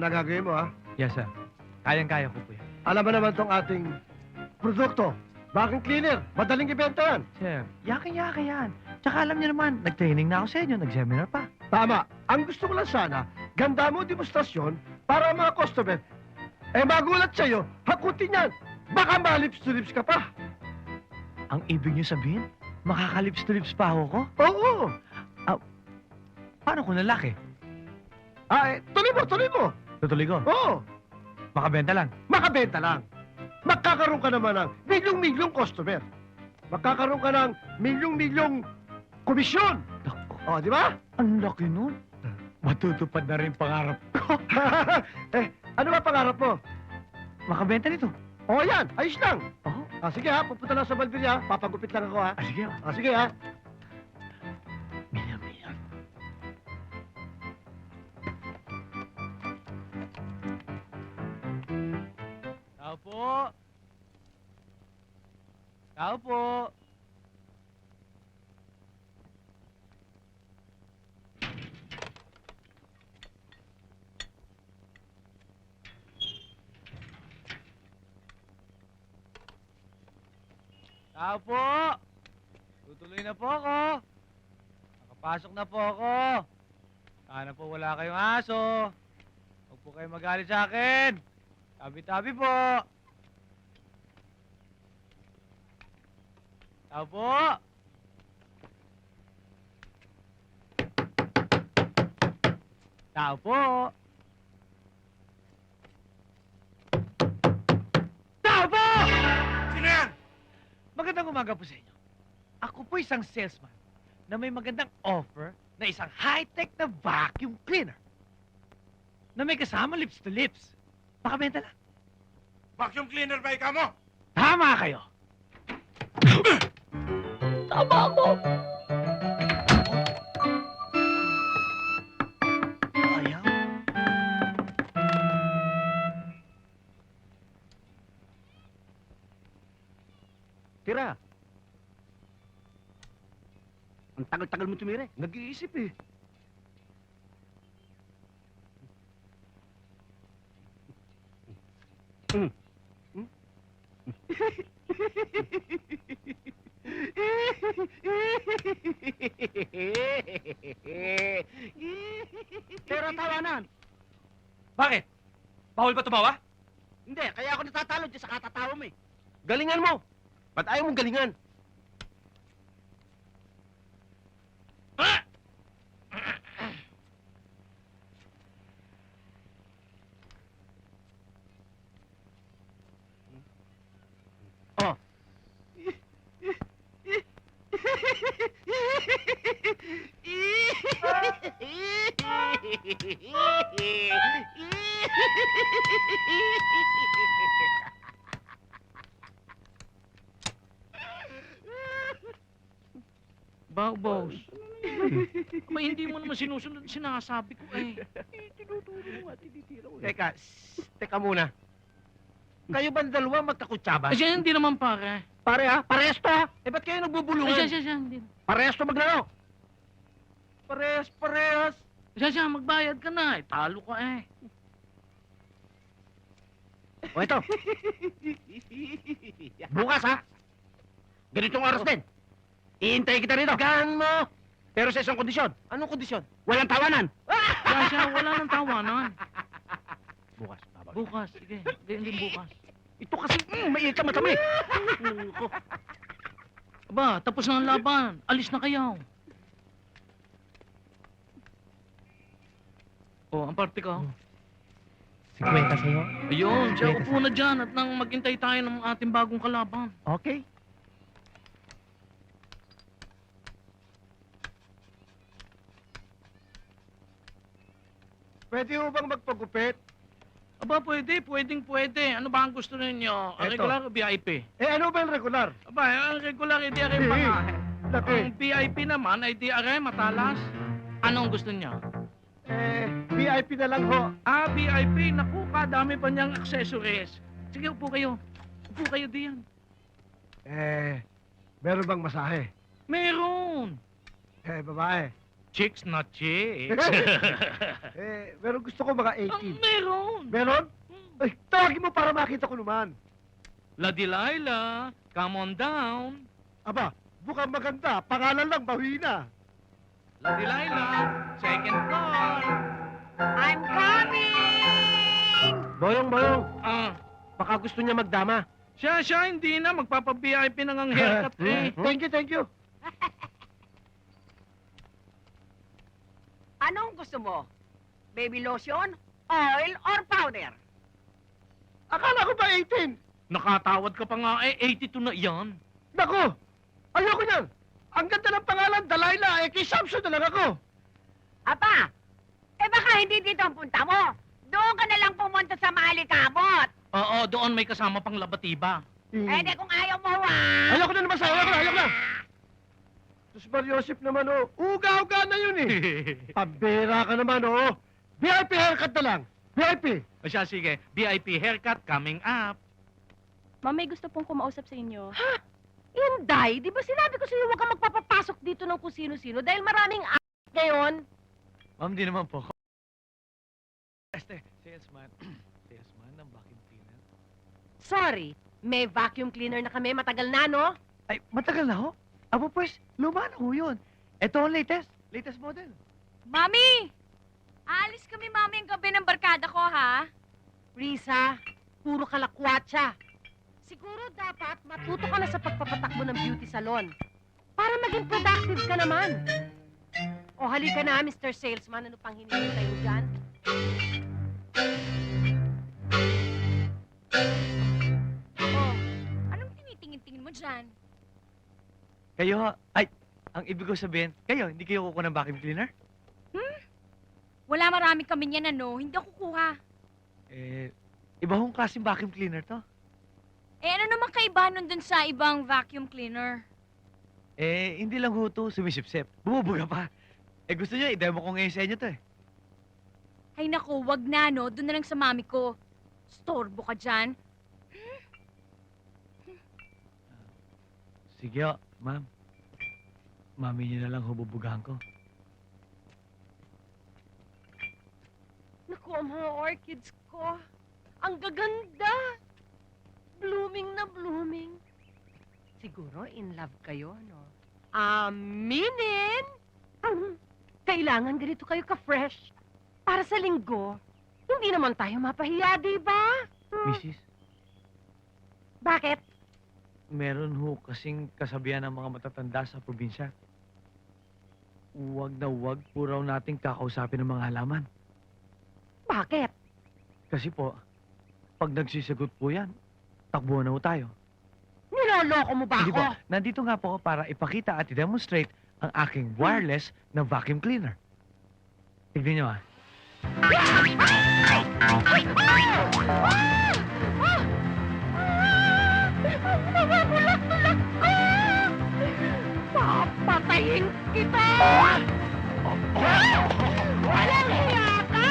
na gagawin mo, ha? Yes, sir. Kayang-kaya ko po yan. Alam mo naman tong ating produkto. Vacuum cleaner. Madaling ibenta yan. Sir, yakin-yaka yan. Tsaka alam niyo naman, nag-training na ako sa inyo, nag-seminar pa. Tama. Ang gusto ko lang sana, ganda mo demonstrasyon para ang mga customer, magulat sa'yo, hakutin yan. Baka malips to lips ka pa. Ang ibig niyo sabihin, makakalips-to-lips pa ako ko? Oo. Paano kung lalaki? Tuloy mo. Tutuloy ko. Oo. Makabenta lang. Makabenta lang. Magkakaroon ka naman ng milyong-milyong customer. Magkakaroon ka ng milyong-milyong komisyon. Naku, O, di ba? ang laki nun. Matutupad na rin pangarap ko. Ano ba pangarap mo? Makabenta nito. O, yan. Ayos lang. Oo. Sige ha, pupunta lang sa Valviria. Papagupit lang ako ha. Sige. Sige ha. Milya. Tao po. Tao po. Tao po. Tutuloy na po ako. Nakapasok na po ako. Sana po wala kayong aso. Huwag po kayo magalit sa akin. Tabi-tabi po. Tao po. Tao po. Tao po! Sino yan? Magandang umaga po sa inyo. Ako po isang salesman na may magandang offer na isang high-tech na vacuum cleaner na may kasama lips to lips. Pakabenta lang. Vacuum cleaner ba ikaw mo? Tama kayo. Tama ako. Ayaw. Tira. Ang tagal-tagal mo tumira. Nag-iisip eh. Pero tawanan. Bakit? Bawal ba tumawa? Hindi, kaya ako natatalo dyan sa katatawa mo eh. Galingan mo. Ba't ayaw mong galingan? Oh. Boss. Aba, hindi mo naman sinusunod sinasabi ko eh. Tinuturo mo at tinitira ko. Teka muna. Kayo ba dalawa magkakutsaba? Siya hindi naman pare. Pare ha? Parehas to ha? Ba't kayo nagbubulungan? Siya, hindi. Parehas to maglaro. Parehas. Siya, magbayad ka na. Talo ka eh. O ito. Bukas ha? Ganitong oras din. Iintay kita rito. Gaan mo. Pero sa isang kondisyon. Anong kondisyon? Walang tawanan. Siya, wala nang tawanan. Bukas. Babag. Bukas, sige. Hindi bukas. Ito kasi, maiit ka matami. Aba, tapos na ang laban. Alis na kayo. Oh, ang parte ko. 50 sa'yo? Ayun, siya upo na dyan at nang maghintay tayo ng ating bagong kalaban. Okay. Pwede mo bang magpagupit? Aba, pwede. Ano ba ang gusto ninyo? Ang Eto. regular o VIP? Ano ba yung regular? Aba, ang regular ay di aray mga. Laki. Ang VIP naman ay di aray matalas. Anong gusto niya? VIP na lang ho. VIP. Naku, kadami pa niyang accessories. Sige, upo kayo. Upo kayo diyan. Meron bang masahe? Meron. Babae. Chicks not chicks. Pero gusto ko mga Ang 18. meron. Meron? Ay, tawagin mo para makita ko naman. La Delilah, come on down. Aba, mukhang maganda. Pangalan lang, bawi na. La Delilah, second floor. I'm coming! Boyong, Ah, baka gusto niya magdama. siya, hindi na. Magpapa-VIP na ng haircut eh. Thank you. Anong gusto mo? Baby lotion, oil, or powder? Akala ko ba 18? Nakatawad ka pa nga eh. 82 na yan. Naku! Ayoko niyan! Ang ganda ng pangalan, Delilah, kay Samson na lang ako. Apa, baka hindi dito ang punta mo. Doon ka na lang pumunta sa Mahalikabot. Oo, doon may kasama pang labatiba. Di kung ayaw mo, Ayoko na naman sa'yo, ayoko na. Sus Mariosip naman, oh. Uga-uga na yun, eh. Pambira ka naman, oh. VIP haircut na lang. VIP. O siya, sige. VIP haircut coming up. Ma'am, may gusto pong kumausap sa inyo. Inday, di ba sinabi ko sa'yo huwag kang magpapapasok dito ng kung sino-sino dahil maraming ngayon? Ma'am, di naman po. Salesman. Salesman ng vacuum cleaner. Sorry, may vacuum cleaner na kami, matagal na, no? Ay, matagal na ho. Abo pues, luma na ho yun. Ito ang latest. Latest model. Mami! Aalis kami, Mami, ang gabi ng barkada ko, ha? Risa, puro kalakwatsa. Siguro dapat matuto ka na sa pagpapatakbo ng beauty salon para maging productive ka naman. O halika na, Mr. Salesman, ano pang hinihintay mo dyan? Oh, anong tinitingin-tingin mo dyan? Kayo ho. Ay, ang ibig ko sabihin, kayo, hindi kayo kukuha ng vacuum cleaner? Wala marami kami niyan, ano? Hindi ako kukuha. Iba hong klaseng vacuum cleaner to. Ano naman kaiba nun dun sa ibang vacuum cleaner? Hindi lang ho to sumisipsip. Bumubuga pa. Gusto nyo, i-demo ko ngayon sa inyo to eh. Ay naku, wag na, no? Doon na lang sa mami ko. Storbo ka dyan. Sige ho, ma'am. Mami niyo na lang hububugahan ko. Naku, ang mga orchids ko. Ang gaganda. Blooming na blooming. Siguro in love kayo, no? Aminin! Kailangan ganito kayo ka-fresh. Para sa linggo, hindi naman tayo mapahiya, di ba? Mrs., Bakit? meron ho kasing kasabihan ng mga matatanda sa probinsya. Huwag na huwag po raw nating kakausapin ng mga halaman. Bakit? Kasi po, pag nagsisagot po yan, takbuhan na ho tayo. Niloloko mo ba Hindi ako? po, nandito nga po ako para ipakita at i-demonstrate ang aking wireless na vacuum cleaner. Tignan nyo ah. Nababulak-bulak ko! Papatayin kita! Walang hiya ka!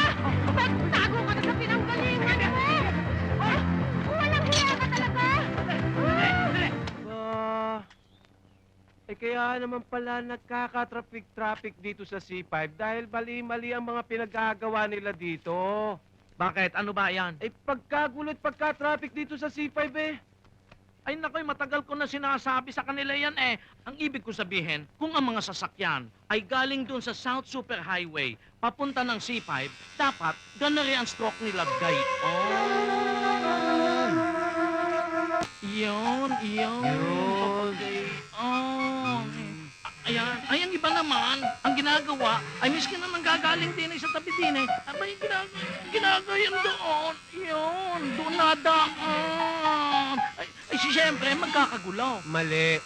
Magtago ka na sa pinanggalingan mo! Walang hiya ka talaga! Kaya naman pala nagkaka-traffic dito sa C5 dahil mali-mali ang mga pinagagawa nila dito. Bakit? Ano ba yan? Pagkagulo at pagka-traffic dito sa C5 eh. Ay nakoy, matagal ko na sinasabi sa kanila yan eh. Ang ibig ko sabihin, kung ang mga sasakyan ay galing dun sa South Superhighway papunta ng C5, dapat ganari ang stroke nila, gayon. Yun. Ayan, ay ang iba naman, ang ginagawa, ay miski na nanggagaling din sa tabi din eh, abay ginagayan doon, yun, doon nadaan. Ay siyempre, magkakagulaw. Mali.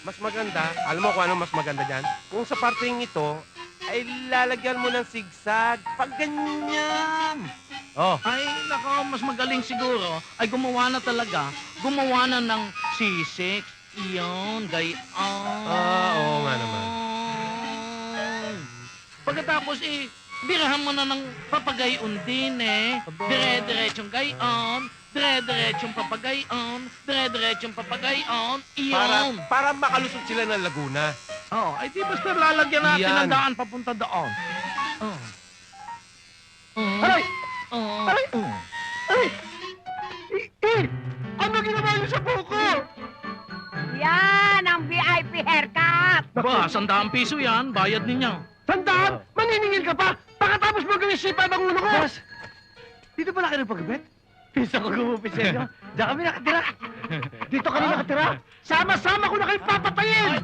Mas maganda, alam mo kung ano mas maganda dyan? Kung sa parting ito, ay lalagyan mo ng sigsag. Pag ganyan. Oh, Ay, nako, mas magaling siguro, ay gumawa na ng C6. Iyon, gayon. Oo nga naman. Pagkatapos birahan mo na ng papagayon din eh. Dire-diretsong gayon, dire-diretsong papagayon, dire-diretsong papagayon, iyon. Para makalusot sila ng Laguna. Oh, ay di basta lalagyan natin Yan. ng daan papunta doon. Oh. Aray! Oh. Aray! Oh. Ay! Ano ginawa niyo sa buko? Yan ang VIP haircut! Ba, 100 piso yan, bayad ninyo. Tandaan! Maniningil ka pa! Pagkatapos mo gawin sipa ng ulo ko! Boss, dito pala kayo nagpagupit? Pisa ko gumupit sa inyo. Diyan kami nakatira. Dito ka rin nakatira! Sama-sama ko na kayo papatayin!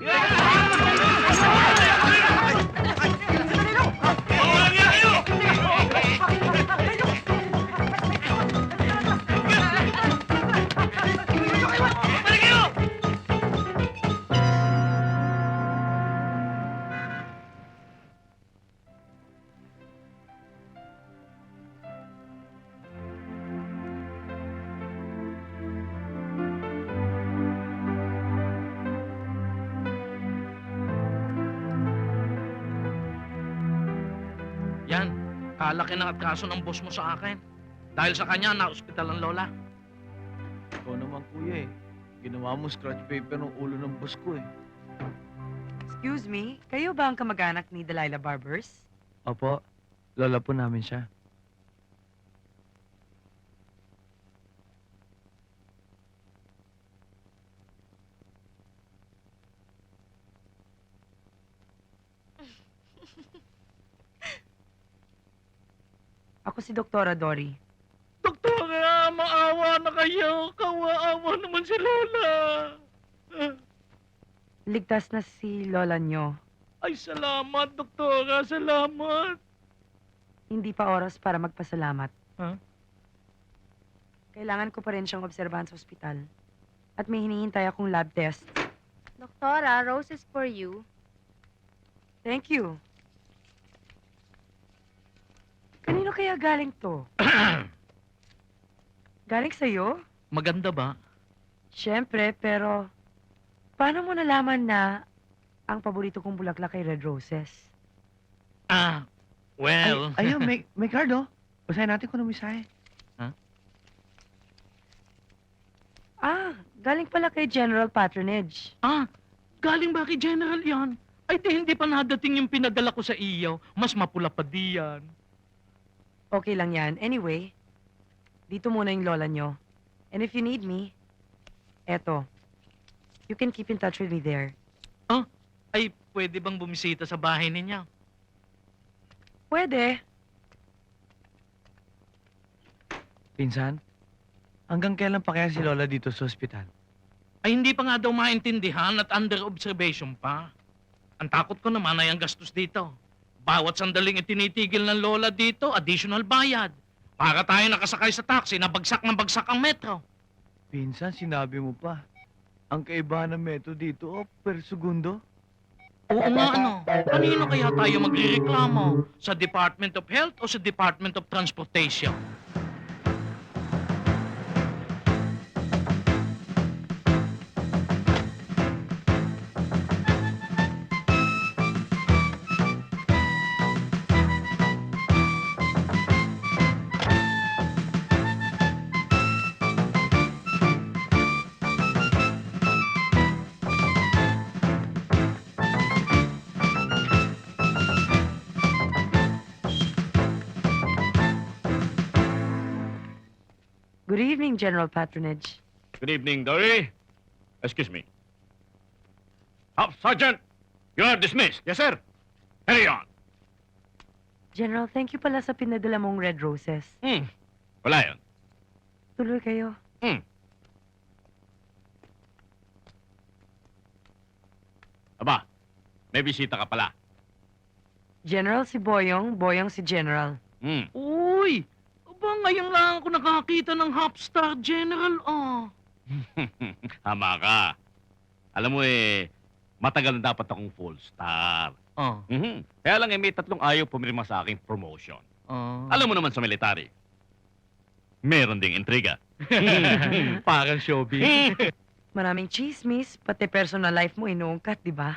Yan, kalaki ng atraso ng boss mo sa akin. Dahil sa kanya, na-hospital ang lola. Ikaw naman kuya eh. Ginawa mo scratch paper ng ulo ng boss ko eh. Excuse me, kayo ba ang kamag-anak ni Delilah Barbers? Opo, lola po namin siya. Ako si Doktora Dory. Doktora, maawa na kayo. Kawaawa naman si lola. Ligtas na si lola nyo. Ay, salamat, doktora. Salamat. Hindi pa oras para magpasalamat. Huh? Kailangan ko pa rin siyang obserbahan sa ospital. At may hinihintay akong lab test. Doktora, roses for you. Thank you. Kanino kaya galing to? Galing sa'yo? Maganda ba? Siyempre, pero paano mo nalaman na ang paborito kong bulaklak ay red roses? Ah, well... Ayun, may card oh. Basahin natin kung ano misahe. Ah, galing pala kay General Patronage. Ah, galing ba kay General yan? Ay, hindi pa nadating yung pinadala ko sa iyo. Mas mapula pa diyan. Okay lang yan. Anyway, dito muna yung lola nyo. And if you need me, eto, you can keep in touch with me there. Ay, pwede bang bumisita sa bahay ninyo? Pwede. Pinsan, hanggang kailan pa kaya si lola dito sa ospital? Ay, hindi pa nga daw maintindihan at under observation pa. Ang takot ko naman ay ang gastos dito. Bawat sandaling itinitigil ng lola dito, additional bayad. Para tayo nakasakay sa taxi na bagsak ng bagsak ang metro. Pinsan, sinabi mo pa. Ang kaibahan ng metro dito, per segundo. Oo nga ano, kanino kaya tayo magrereklamo? Sa Department of Health o sa Department of Transportation? Good evening, General Patronage. Good evening, Dory. Excuse me. Up, Sergeant! You are dismissed. Yes, sir. Carry on. General, thank you pala sa pinadala mong red roses. Wala yun. Tuloy kayo. Aba, may bisita ka pala. General si Boyong, Boyong si General. Uy! Aba, ngayon lang ako nakakita ng Hopstar General, Tama ka. Alam mo matagal na dapat akong full star. Kaya lang may 3 ayaw pumirma sa aking promotion. Alam mo naman sa military, meron ding intriga. Parang showbiz. Maraming chismis, pati personal life mo inuungkat, di ba?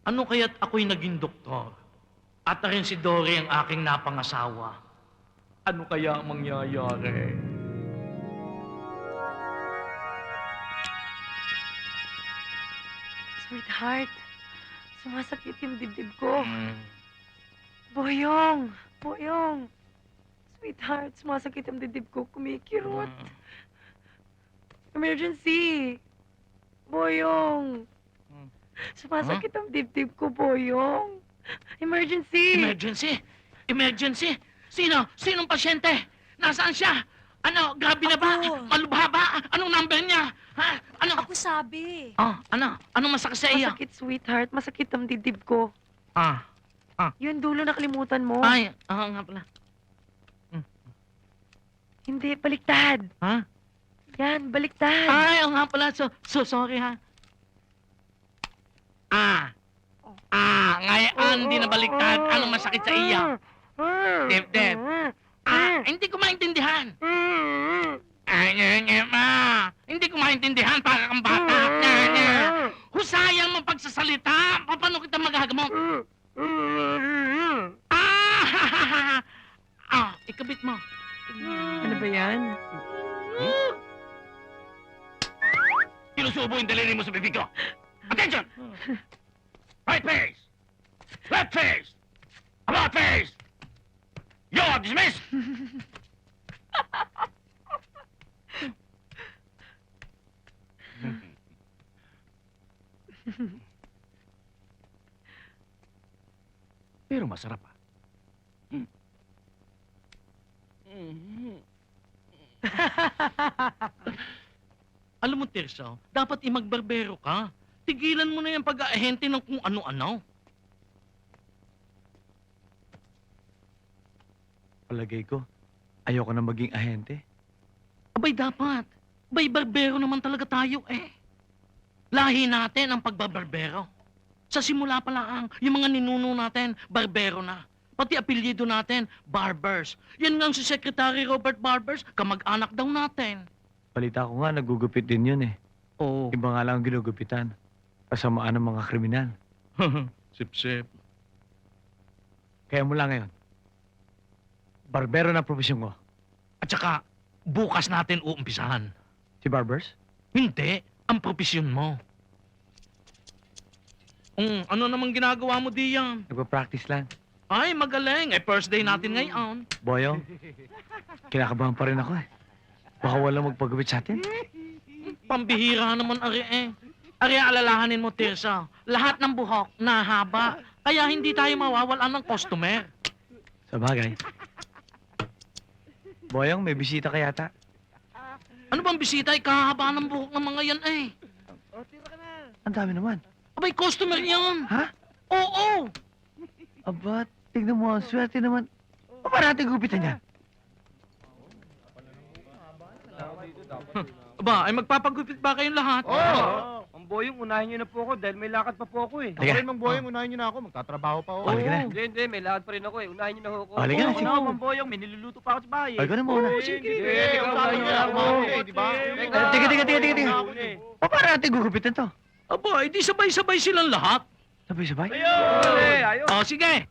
Ano kaya't ako'y naging doktor? At na rin si Dory ang aking napangasawa. Ano kaya ang mangyayari? Sweetheart, sumasakit yung dibdib ko. Boyong! Boyong! Sweetheart, sumasakit yung dibdib ko. Kumikirot. Emergency! Boyong! Sumasakit ang dibdib ko, Boyong. Emergency! Emergency! Emergency! Sino? Sinong pasyente? Nasaan siya? Ano, grabe na ba? Ako. Malubha ba? Anong number niya? Ha? Ano? Ako sabi. Oh, ano? Anong masakit sa iyo? Masakit, sweetheart. Masakit ang dibdib ko. Ah, Yung dulo nakalimutan mo. ay, nga pala. Hindi, baliktad. Ha? Yan, baliktad. Ay, nga pala. So sorry ha. Ngayon, hindi na baliktad. Anong masakit sa iyo? Dibdib. Hindi ko maintindihan. Hindi ko maintindihan para kang bata. Husayan mo pagsasalita. Paano kita magagamot? Ikabit mo. Ano ba yan? Sinusubo yung daliri mo sa bibig ko. Attention! Right face! Left face! About face! You're dismissed! Pero masarap ah. Alam mo, Tirso, dapat imagbarbero ka. Tigilan mo na yung pag-aahente ng kung ano-ano. Palagay ko, ayoko na maging ahente. Abay, dapat. Abay, barbero naman talaga tayo eh. Lahi natin ang pagbabarbero. Sa simula pa lang, yung mga ninuno natin, barbero na. Pati apelyido natin, Barbers. Yan nga si Secretary Robert Barbers, kamag-anak daw natin. Balita ko nga, nagugupit din yun eh. Oo. Iba nga lang ang ginugupitan. Kasamaan ng mga kriminal. Sip-sip. Kaya mula ngayon, barbero na profesyon ko. At saka, bukas natin uumpisahan. Si Barbers? Hindi, ang propesyon mo. Ano namang ginagawa mo diyan? Nagpa-practice lang. Ay, magaling. First day natin ngayon. Boyong, kinakabahan pa rin ako eh. Baka walang magpagupit sa atin. Pambihira naman, Ari eh. Ari, alalahanin mo, Tirsa. Lahat ng buhok, nahaba. Kaya hindi tayo mawawalan ng customer. Sa bagay. Boyong, may bisita ka yata. Ano bang bisita? Kahaba ng buhok ng mga yan eh. Ang dami naman. Abay, customer yan. Ha? Oo. Aba, tignan mo, swerte naman. O ba natin gupitan niya? Aba, ay magpapagupit ba kayong lahat? Oo! Ang Boyong, unahin niyo na po ako dahil may lakad pa po ako eh. Halika. Mang Boyong, unahin niyo na ako. Magtatrabaho pa ako. Halika na. Hindi, may lakad pa rin ako eh. Unahin niyo na ako. Halika na, Oo, sige. ako, Mang Boyong, may niluluto pa ako sa bahay. Halika na muna. Sige, ikaw unahin tayo niyo na na ako. ako, di ba? Tiga. O ba natin gugupitan to? Aba, edi sabay-sabay silang lahat. Sabay-sabay? Ayun! O, sige.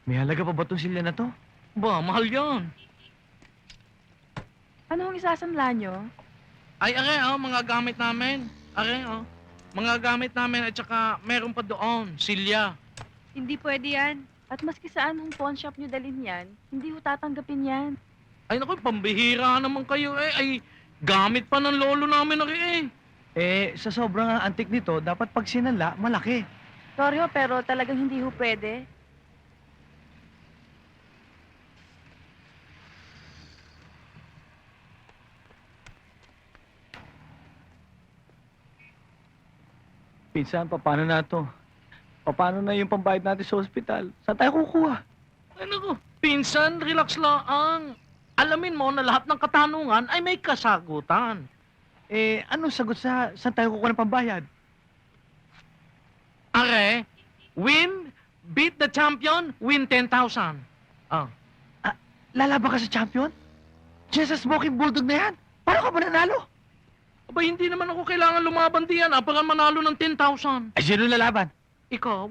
May halaga pa ba itong silya na to? Ba, mahal yan. Ano ang isasanla nyo? Ay, are, mga gamit namin. Are, mga gamit namin at saka meron pa doon, silya. Hindi pwede yan. At maski saan hong pawn shop nyo dalhin yan, hindi ho tatanggapin yan. Ay, naku, pambihira naman kayo eh. Ay, gamit pa ng lolo namin, are eh. Eh, sa sobrang antik nito, dapat pag sinala, malaki. Sorry ho, pero talagang hindi ho pwede. Pinsan, paano na to? Paano na yung pambayad natin sa ospital? Saan tayo kukuha? Ay, naku. Pinsan, relax lang. Alamin mo na lahat ng katanungan ay may kasagutan. Anong sagot sa saan tayo kukuha ng pambayad? Are, win, beat the champion, win 10,000. Ah. Lalaban ka sa champion? Diyan sa smoking bulldog na yan? Paano ka ba nanalo? Aba, hindi naman ako kailangan lumaban diyan para manalo ng 10,000. Ay, sino lalaban? Ikaw?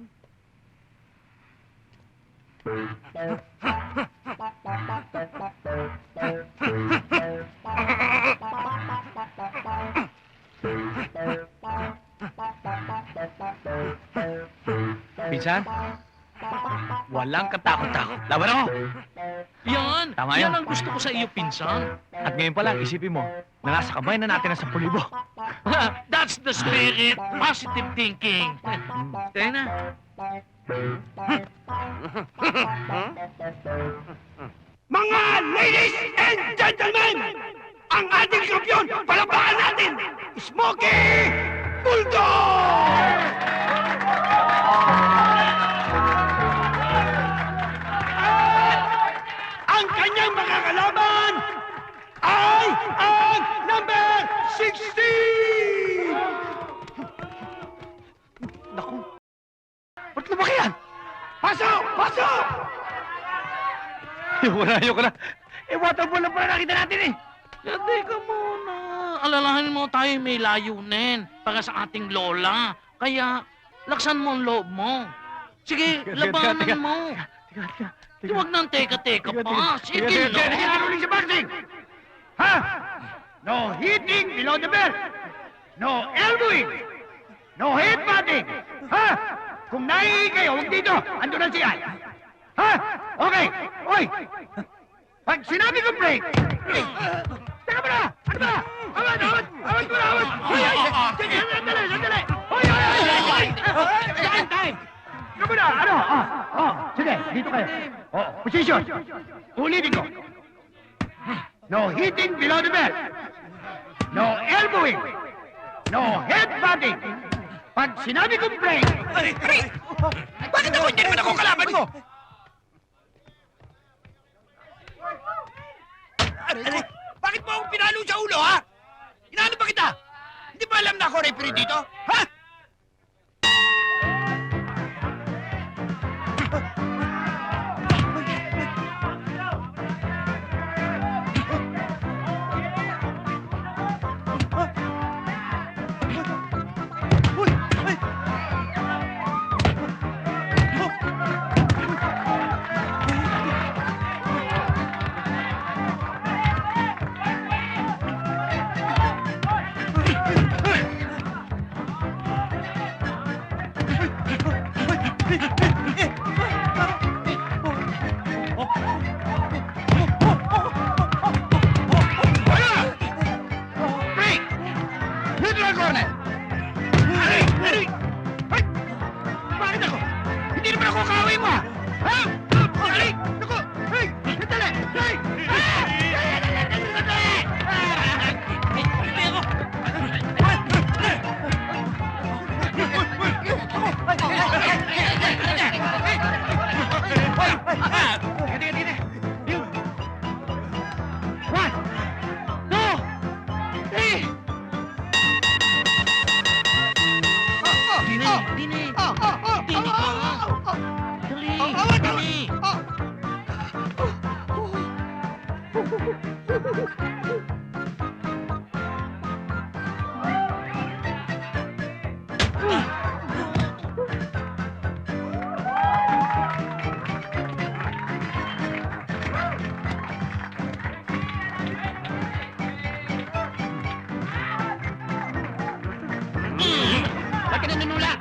Pinsan? Walang katakot-takot. Laban ako! Yan! Tama yan yun. ang gusto ko sa iyo, pinsan. At ngayon pa lang, isipin mo, na nasa kamay na natin ang 10,000. That's the spirit. Positive thinking. Tayo na. Mga ladies and gentlemen, ang ating kampiyon, palabakan natin, Smokey Bulldog! Ang kanyang makakalaban ay ang number 16! Naku! Ba't lumaki yan? Pasok! Pasok! Ayoko na. Water ball lang pala nakita natin eh. Teka muna. Alalahanin mo tayo may layunin para sa ating lola. Kaya, laksan mo ang loob mo. Sige, labanan mo. Teka. Huwag nang teka-teka pa. Sige, Hindi Lord. ka tuloy sa boxing! Ha? No hitting below the belt! No elbowing! No headbutting! Ha? Kung naiingay kayo, huwag dito! Ando na siya! Ha? Okay! Oy! Pag sinabi ko break! Teka mo na! Ano ba? Awad mo na! Hoy! Sige! Sandali! Hoy! Time! Teka mo na! Ano? Sige, dito kayo. Position! Ulitin ko. No hitting below the belt. No elbowing. No headbutting. Pag sinabi kong break... Bakit ako hindi naman ako kalaban mo? Bakit mo akong pinalo sa ulo, ha? Inaano ba kita? Hindi ba alam na ako referee dito? Ha? Break! Neutral corner! Aray! Ay! Bakit ako? Hindi naman ako kaaway mo, ha? Aray! Naku! Ay! Sandali! Ay! Hindi ako! One! Two! Three! Dini! Dini ka! Dali! Dali! Bakit nanunula?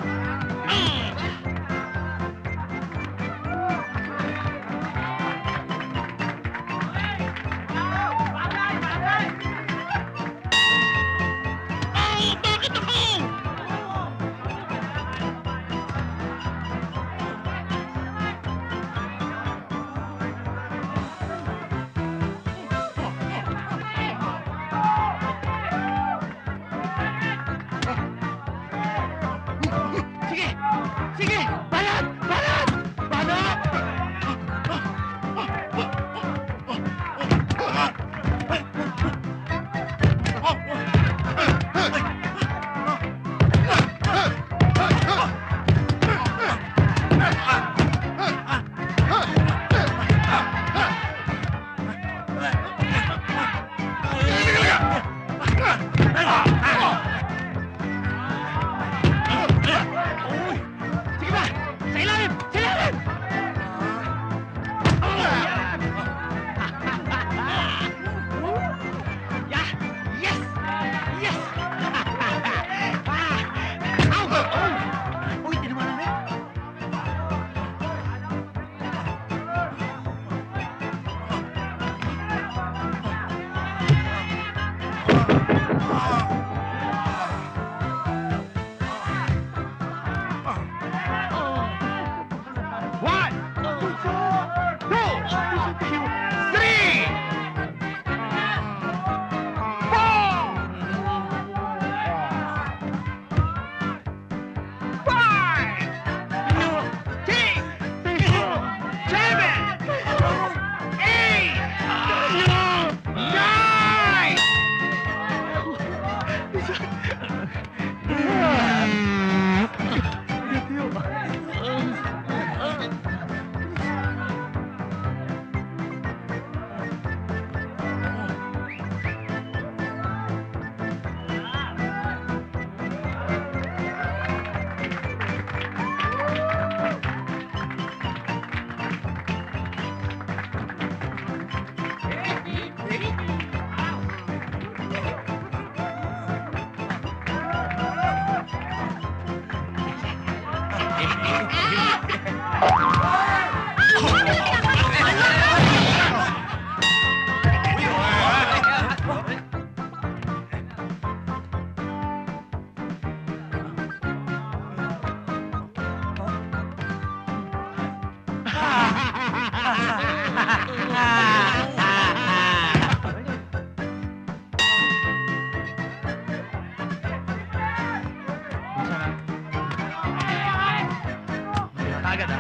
Agad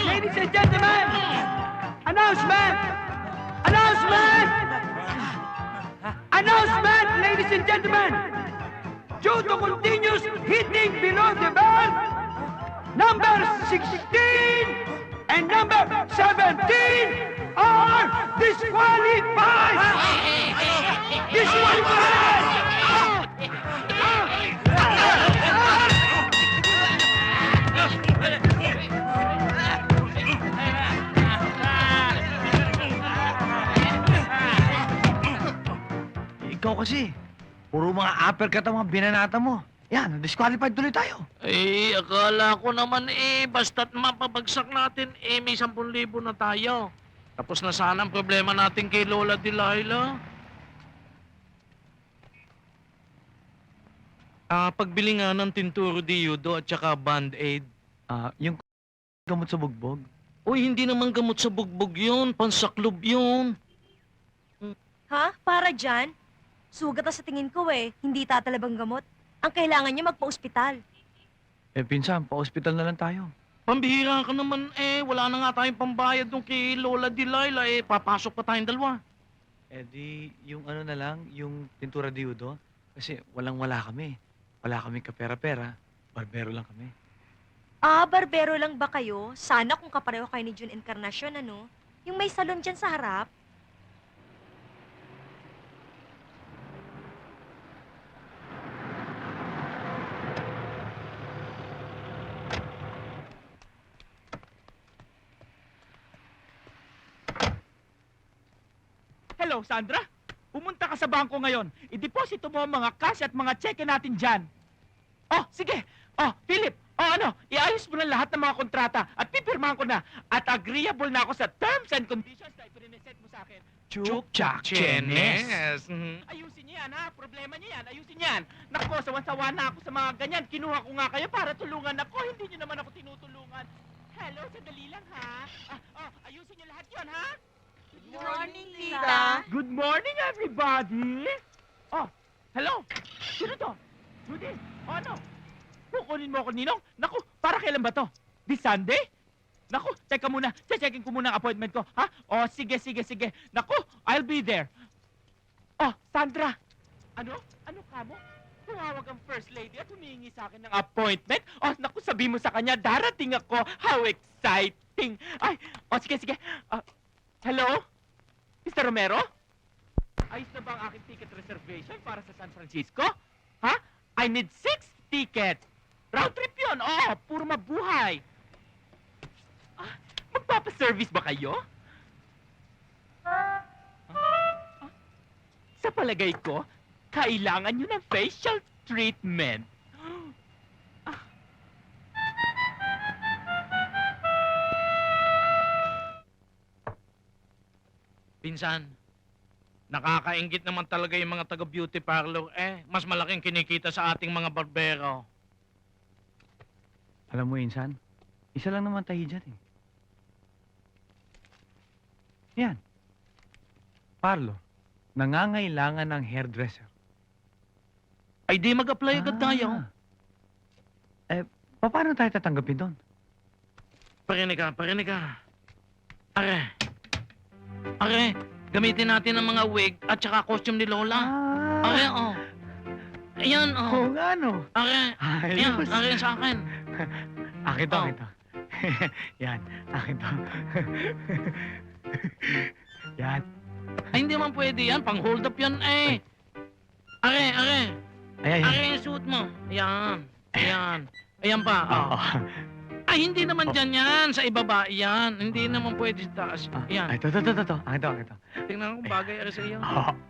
Ladies and gentlemen! Announcement! Announcement! Announcement, ladies and gentlemen! Due to continuous hitting below the belt, number 16 and number 17 are disqualified! Disqualified! Ikaw kasi, puro mga uppercut ang mga binanata mo. Yan, disqualified tuloy tayo. Akala ko naman basta't mapabagsak natin, may 10,000 na tayo. Tapos na sana ang problema natin kay Lola Delilah. Pagbili nga ng Tinturo di Yudo at saka Band-Aid. Yung gamot sa bugbog. Uy, hindi naman gamot sa bugbog yun, pansaklob yun. Ha? Para dyan? Sugat na sa tingin ko hindi tatalabang gamot. Ang kailangan niya magpa-ospital. Pinsan, pa-hospital na lang tayo. Pambihira ka naman wala na nga tayong pambayad nung kay Lola Delilah papasok pa tayong dalawa. Di, yung ano na lang, yung Tintura di Udo. Kasi wala kami. Wala kami kapera-pera. Barbero lang kami. Barbero lang ba kayo? Sana kung kapareho kayo ni June Encarnacion, ano? Yung may salon dyan sa harap. Hello, Sandra? Pumunta ka sa bangko ngayon. I-deposito mo ang mga cash at mga cheque natin dyan. Oh, sige. Oh, Philip. Oh, iayos mo na lahat ng mga kontrata at pipirmahan ko na. At agreeable na ako sa terms and conditions na ipiniset mo sa akin. Chuk-chak, Chenes. Ayusin niyo yan, ha? Problema niyo yan. Ayusin niyo yan. Naku, sawan-sawa na ako sa mga ganyan. Kinuha ko nga kayo para tulungan ako. Hindi niyo naman ako tinutulungan. Hello, sandali lang, ha? Ayusin niyo lahat yon, ha? Good morning, Tita. Good morning, everybody! Oh, hello! Sino to? Judy, ano? Kukunin mo ako, Ninong? Naku, para kailan ba to? This Sunday? Naku, teka muna. Checkin ko muna ang appointment ko, ha? Oh, sige. Naku, I'll be there. Oh, Sandra! Ano? Ano ka mo? Tumawag ang First Lady at humihingi sa akin ng appointment? Oh, naku, sabi mo sa kanya, darating ako. How exciting! Ay, oh, sige. Hello? Mr. Romero? Ayos na ba ang aking ticket reservation para sa San Francisco? Ha? I need 6 tickets. Round trip yun. Oo, puro mabuhay. Magpapaservice ba kayo? Sa palagay ko, kailangan nyo ng facial treatment. Pinsan, nakakaingit naman talaga yung mga taga-beauty parlor mas malaking kinikita sa ating mga barbero. Alam mo, Insan, isa lang naman tayo dyan Yan. Parlo, nangangailangan ng hairdresser. Ay di mag-apply agad tayo. Paano tayo tatanggapin doon? Parinig ka. Are, gamitin natin ang mga wig at saka costume ni Lola. Are, Ayan, Oo nga, no? Are, ayan, Ayos. are sa akin. Akin to. Yan, akin to. Yan. Ay, hindi man pwede yan. Pang hold up yan, Are. Ayan yung suit mo. Ayan. Ayan. Ayan pa. Oh. Ay, hindi naman dyan yan. Sa ibaba, yan. Hindi naman pwede sa taas. Ayan. Ito. Ito. Tingnan ko bagay ari sa iyo.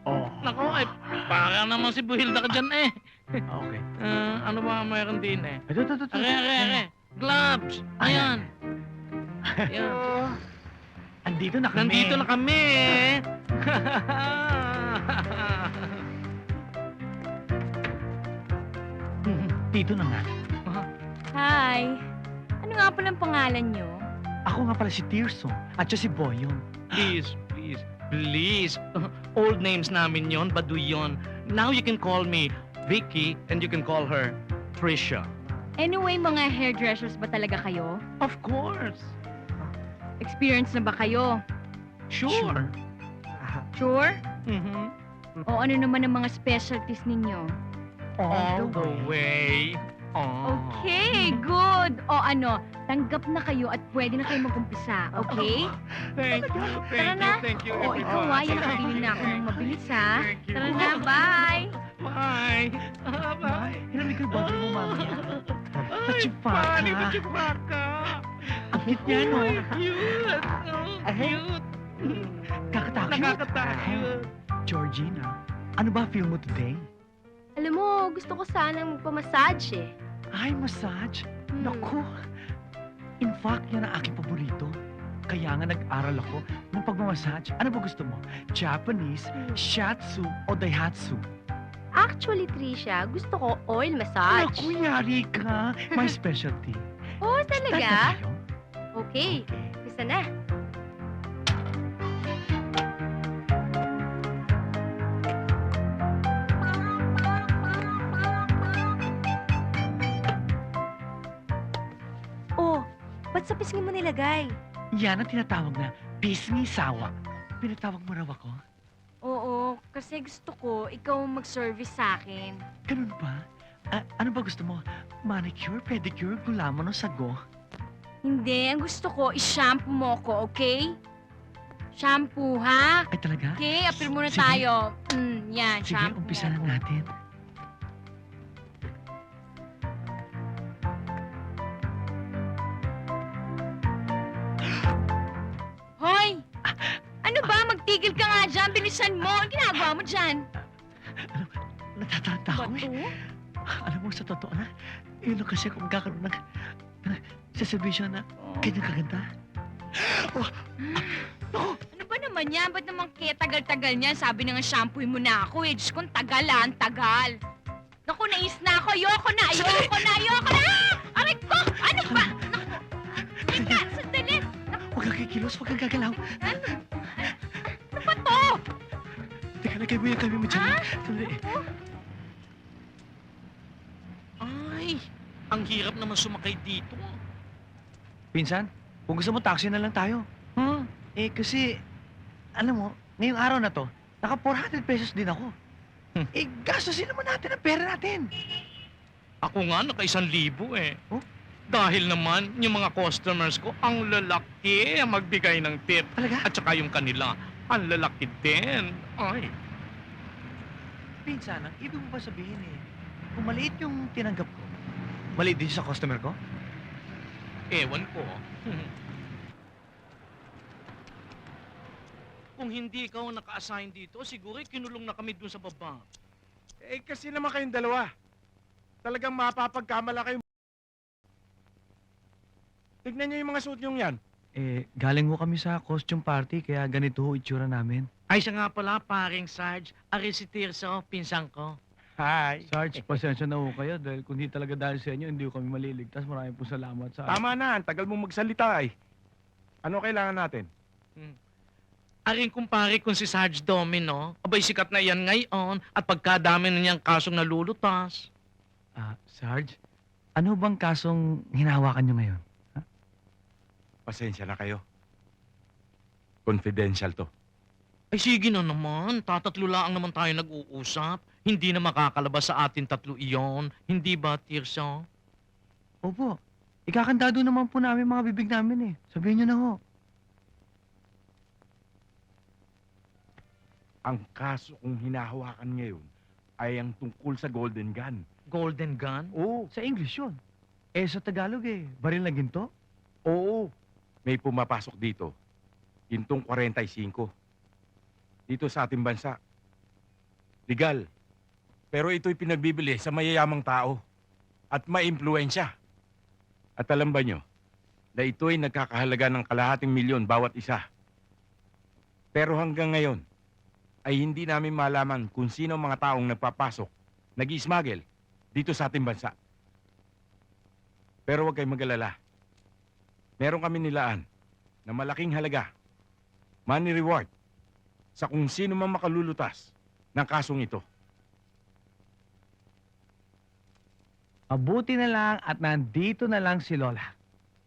Oo. Nako, ay, para naman si Buhilda ka dyan eh. Okay. Ano ba mayroon din eh? Ito. Are. Gloves. Ayan. Ayan. Andito na kami. Nandito na kami. Dito na nga. Hi. Ano nga pala ang pangalan nyo? Ako nga pala si Tirso at siya si Boyong. Please. Old names namin yon, Baduy yon. Now you can call me Vicky and you can call her Trisha. Anyway, mga hairdressers ba talaga kayo? Of course. Experience na ba kayo? Sure. Sure? Mm-hmm. O ano naman ang mga specialties ninyo? All the way. Oh. Okay, good. O ano, tanggap na kayo at pwede na kayo mag-umpisa, okay? Thank you. Tara na. Thank you. O ikaw, yan, nakabili na ako ng mabilis, ha? Tara na, bye! Bye. Bye. Hinamig ko yung bottle mo, mami. Pani, Pachipaka. Ang cute niya, no? Cute. Cute. Kakatakot. Nakakatakot. Georgina, ano ba feel mo today? Alam mo, gusto ko sanang magpamassage, eh. Ay, massage? Naku! In fact, yan ang aking paborito. Kaya nga nag-aral ako ng pagmamassage. Ano ba gusto mo? Japanese, shiatsu, o daihatsu? Actually, Trisha, gusto ko oil massage. Naku, yari ka! My specialty. Oh, Start talaga? na tayo? Okay, gusto na. Oh, ba't sa pisngi mo nilagay? Yan ang tinatawag na pisngi sawa. Pinatawag mo raw ako? Oo, kasi gusto ko ikaw ang mag-service sa akin. Ganun ba? Ano ba gusto mo? Manicure, pedicure, gulaman o sago? Hindi, ang gusto ko i-shampoo mo ko, okay? Shampoo, ha? Ay talaga? Okay, apil muna Sige. tayo. Yan, Sige, shampoo. umpisa na natin. Hoy! Ano ba? Magtigil ka nga dyan. Bilisan mo. Ang ginagawa mo dyan? Natataranta ako eh. Bato? Alam mo, sa totoo na, yun lang kasi ako magkakaroon ng sa servisyo na ganyan kaganda. Ano ba naman yan? Ba't naman kaya tagal-tagal niyan? Sabi na nga shampooin mo na ako eh. Diyos ko, ang tagal ah, ang tagal. Naku, nais na ako. Ayoko na. Aray ko! Ano ba? Naku, teka, sandali. Huwag kang kikilos, huwag kang gagalaw. Ano ba to? Teka, lagay mo yung kami mo dyan. Sandali. Ay, ang hirap naman sumakay dito. Pinsan, kung gusto mo, taxi na lang tayo. Eh, kasi, alam mo, ngayong araw na to, naka 400 pesos din ako. Eh, gastusin naman natin ang pera natin. Ako nga, naka 1,000 eh. Oh? Dahil naman, yung mga customers ko, ang lalaki ang magbigay ng tip. Talaga? At saka yung kanila, ang lalaki din. Ay, Pinsan, ang ibig mo ba sabihin eh, kung maliit yung tinanggap ko, maliit din sa customer ko? ewan ko. Kung hindi ikaw ang naka-assign dito, siguro kinulong na kami dun sa baba. Eh, kasi naman kayong dalawa. Talagang mapapagkamala kayo. Tignan niyo yung mga suit niyong yan. Eh, galing ho kami sa costume party, kaya ganito ho itsura namin. Ay, siya nga pala, paring Sarge. Ari si Tirso, pinsang ko. Hi. Sarge, pasensya na ho kayo dahil kung di talaga dahil sa inyo, hindi ho kami maliligtas. Maraming po salamat sa... Tama na, ang tagal mong magsalita eh. Ano kailangan natin? Aring kumpare kung si Sarge Domino, abay sikat na yan ngayon at pagkadami na niyang kasong nalulutas. Sarge, ano bang kasong hinahawakan nyo ngayon? Pasensya na kayo. Confidential to. Ay sige na naman, tatatlo lang naman tayo nag-uusap. Hindi na makakalabas sa atin tatlo iyon. Hindi ba, Tirso? Opo, ikakandado naman po namin mga bibig namin eh. Sabihin nyo na ho. Ang kaso kong hinahawakan ngayon ay ang tungkol sa Golden Gun. Golden gun? Oo, Sa English yun. Eh, sa Tagalog baril na ginto? oo. May pumapasok dito. Gintong 45. Dito sa ating bansa. Legal. Pero ito'y pinagbibili sa mayayamang tao at maimpluwensya. At alam ba nyo, na ito'y nagkakahalaga ng kalahating milyon bawat isa. Pero hanggang ngayon, ay hindi namin malaman kung sino ang mga taong nagpapasok, nag-i-smuggle dito sa ating bansa. Pero huwag kayong mag-alala. Meron kami nilaan na malaking halaga, money reward, sa kung sino man makalulutas ng kasong ito. Mabuti na lang at nandito na lang si Lola.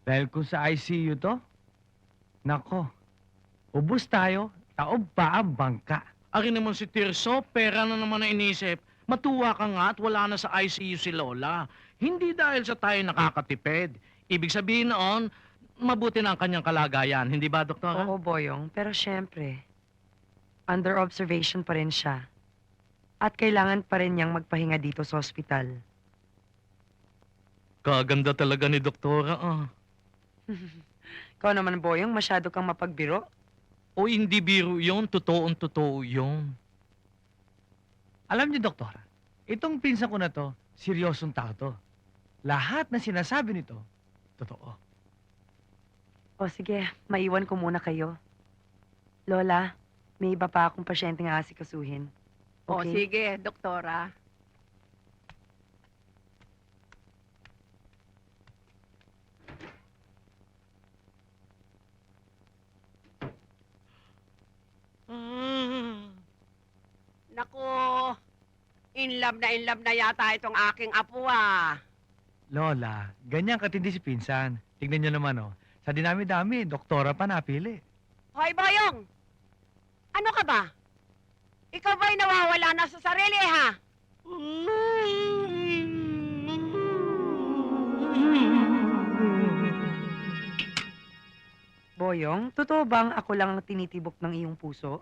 Dahil kung sa ICU to, nako, ubus tayo, taob pa ang bangka. Akin naman si Tirso, pera na naman na inisip. Matuwa ka nga at wala na sa ICU si Lola. Hindi dahil sa tayo nakakatipid. Ibig sabihin noon, mabuti na ang kanyang kalagayan. Hindi ba, Doktora? Oo, Boyong. Pero syempre, under observation pa rin siya. At kailangan pa rin niyang magpahinga dito sa ospital. Kaganda talaga ni Doktora, ah. Ikaw naman, Boyong, masyado kang mapagbiro. O hindi biro yun, totoo yun. Alam niyo, Doktora, itong pinsan ko na to, seryosong tao to. Lahat na sinasabi nito, totoo. O sige, maiwan ko muna kayo. Lola, may iba pa akong pasyente nga asikasuhin. O Okay? sige, doktora. Naku, in love na yata itong aking apo ah. Lola, ganyan katindi si pinsan. Tignan niyo naman, oh. Sa dinami-dami, doktora pa napili. Hoy, Boyong! Ano ka ba? Ikaw ba'y nawawala na sa sarili, ha? Boyong, totoo bang ako lang ang tinitibok ng iyong puso?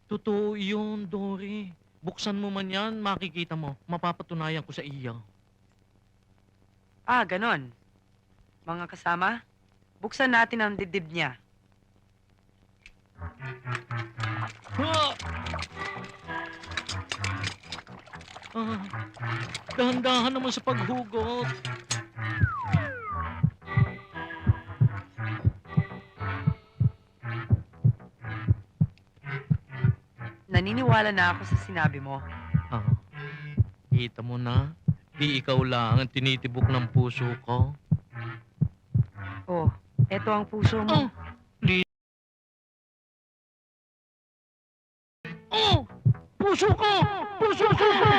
Totoo yun, Dory. Buksan mo man yan, makikita mo. Mapapatunayan ko sa iyo. Ah, ganon. Mga kasama, buksan natin ang dibdib niya. Dahan-dahan naman sa paghugot. Naniniwala na ako sa sinabi mo. Ah, kita mo na, di ikaw lang ang tinitibok ng puso ko. Oh, eto ang puso mo. Oh! Puso ko! Puso ko! Ang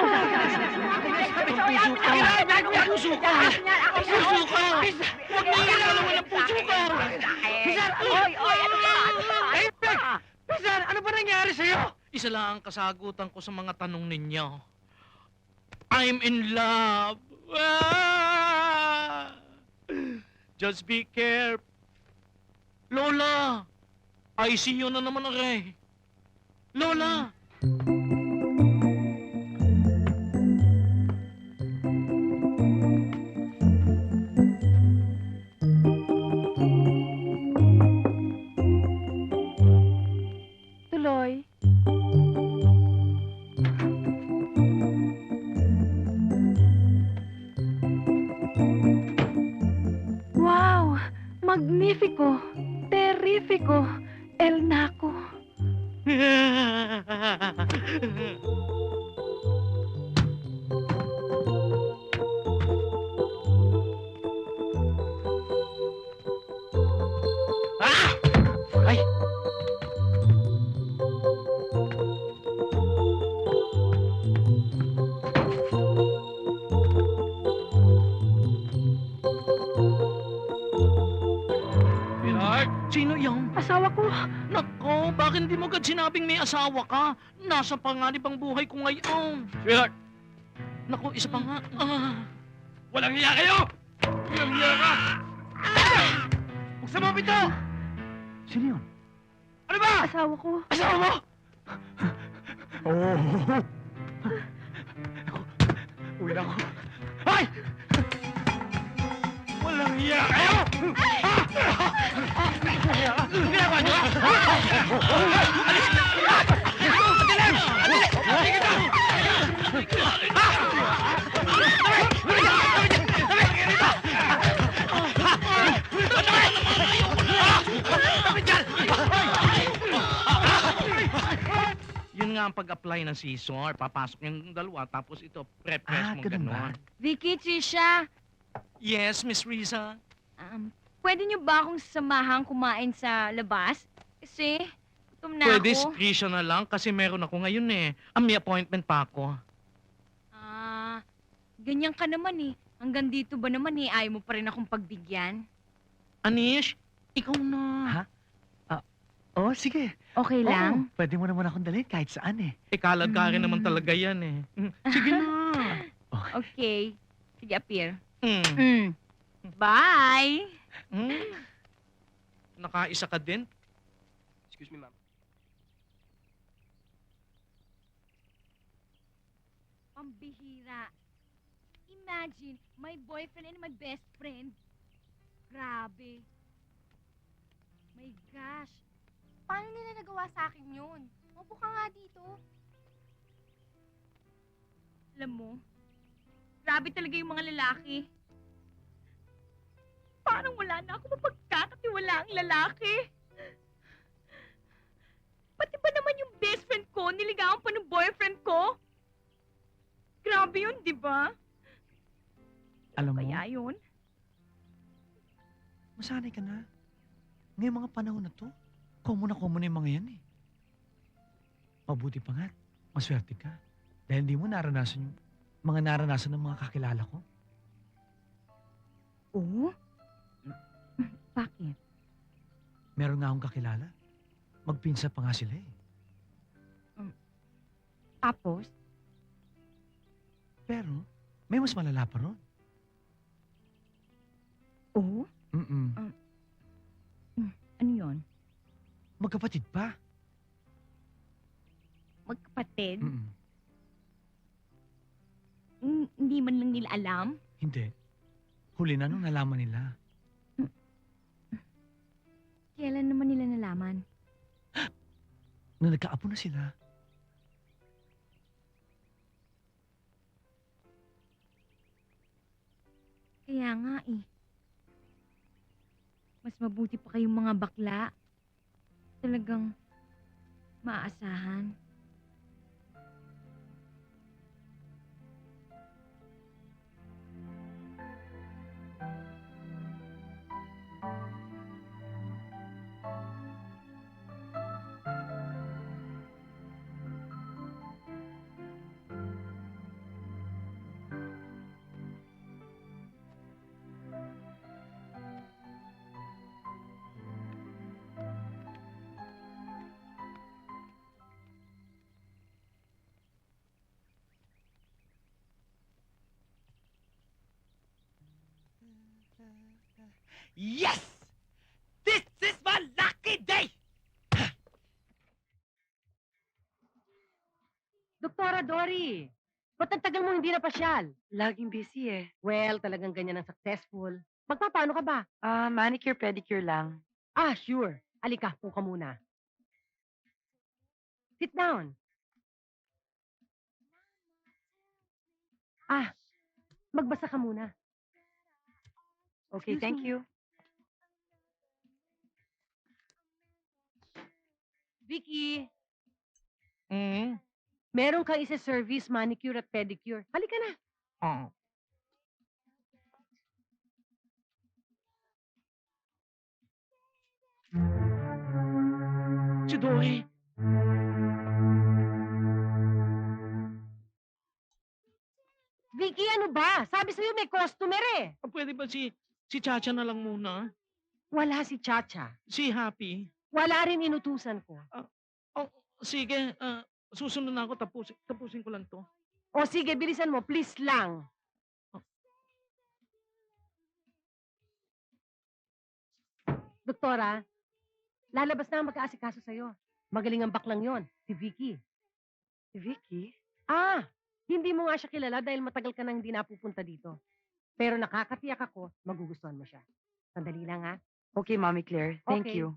puso ko! Ang puso ko! Ang puso ko! Huwag mo ilalawin ang puso ko! Oy, ano ba? Pinsan, ano ba nangyari sa'yo? Isa lang ang kasagutan ko sa mga tanong ninyo. I'm in love! Ah! Just be careful. Lola! ICU na naman ako. Lola! Tuloy. Wow! Magnifico! Terrifico! El Naco! Ay! Pilar? Sino yan? Asawa ko! Nako, bakit hindi mo agad sinabing may asawa ka? Nasa panganib ang buhay ko ngayon. Sweetheart, Nako, isa pa nga. Ah. walang hiya kayo! Walang hiya ka! Buksan mo ang pinto! Sino yun? Ano ba? Asawa ko! Asawa mo! Oh. ako. Hoy! Walang iya kayo! Ginagawa niyo? Yun nga ang pag-apply ng scissor. Papasok yung dalawa, tapos ito, prep-press mo gano'n. Vicky, Trisha, Yes, Miss Riza. pwede niyo ba akong samahang kumain sa labas? Kasi, gutom na Pwede si ako. Trisha na lang kasi meron ako ngayon eh. May appointment pa ako. Ganyan ka naman eh. Hanggang dito ba naman eh, ayaw mo pa rin akong pagbigyan? Anish, ikaw na. Ha? Oh, sige. Okay lang? Pwede mo naman akong dalhin kahit saan eh. Ikalad ka rin naman talaga yan eh. Sige na. Okay. Sige, appear. Mm. Bye! Nakaisa ka din? Excuse me, ma'am. Pambihira. Imagine, my boyfriend and my best friend. Grabe. My gosh. Paano nila nagawa sa akin yun? Upo ka nga dito. Alam mo, grabe talaga yung mga lalaki. Parang wala na ako mapagkakatiwala ang lalaki. Pati ba naman yung best friend ko, niligawan pa ng boyfriend ko? Grabe yun, di ba? Alam mo, Kaya yun? masanay ka na. Ngayong mga panahon na to, common na yung mga yan eh. Mabuti pa nga, maswerte ka. Dahil hindi mo naranasan yung mga naranasan ng mga kakilala ko. Oo? Bakit? Meron nga akong kakilala. Magpinsa pa nga sila eh. Tapos? Pero, may mas malala pa ron. Oo? Mm-mm. Ano yun? Magkapatid pa. Magkapatid? Mm-mm. Hindi man lang nila alam? Hindi. Huli na nung nalaman nila. Kailan naman nila nalaman? Nung nagkaapo na sila. Kaya nga eh. Mas mabuti pa kayong mga bakla. Talagang maaasahan. Yes! This is my lucky day! Doktora Dory, ba't ang tagal mo hindi napasyal? Laging busy eh. Well, talagang ganyan ang successful. Magpapaano ka ba? Manicure, pedicure lang. Sure. Alika, po ka muna. Sit down. Magbasa ka muna. Okay, Excuse thank me. you. Vicky, Mm. meron kang isa-service manicure at pedicure. Halika na. Oh. Si Dory. Vicky, ano ba? Sabi sa'yo may customer eh. Pwede ba si Chacha na lang muna? Wala si Chacha. Si Happy? Wala rin inutusan ko. Sige, susunod na ako. Tapusin ko lang to. O sige, bilisan mo. Please lang. Doktora, lalabas na ang mag-aasikaso sa'yo. Magaling ang baklang yon, si Vicky. Si Vicky? Hindi mo nga siya kilala dahil matagal ka nang hindi napupunta dito. Pero nakakatiyak ako, magugustuhan mo siya. Sandali lang ha. Okay, Mommy Claire. Thank Okay. you.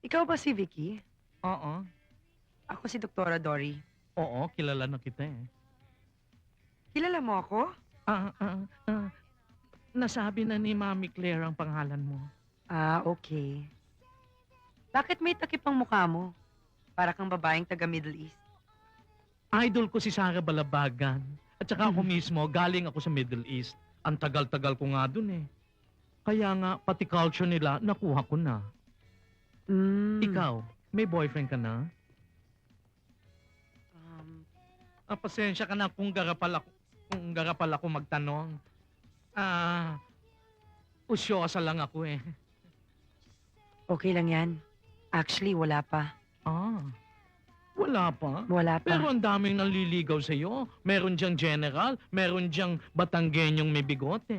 Ikaw ba si Vicky? Oo. Ako si Doktora Dory. Oo, kilala na kita eh. Kilala mo ako? Nasabi na ni Mami Claire ang pangalan mo. Ah, okay. Bakit may takip ang mukha mo? Para kang babaeng taga Middle East. Idol ko si Sara Balabagan. At saka ako mismo, galing ako sa Middle East. Ang tagal-tagal ko nga dun eh. Kaya nga, pati culture nila, nakuha ko na. Ikaw, may boyfriend ka na? Pasensya ka na kung garapal ako magtanong. Usyosa lang ako eh. Okay lang yan. Actually, wala pa. Wala pa? Wala pa. Pero ang daming nanliligaw sa'yo. Meron diyang general, meron diyang Batanggenyong may bigote.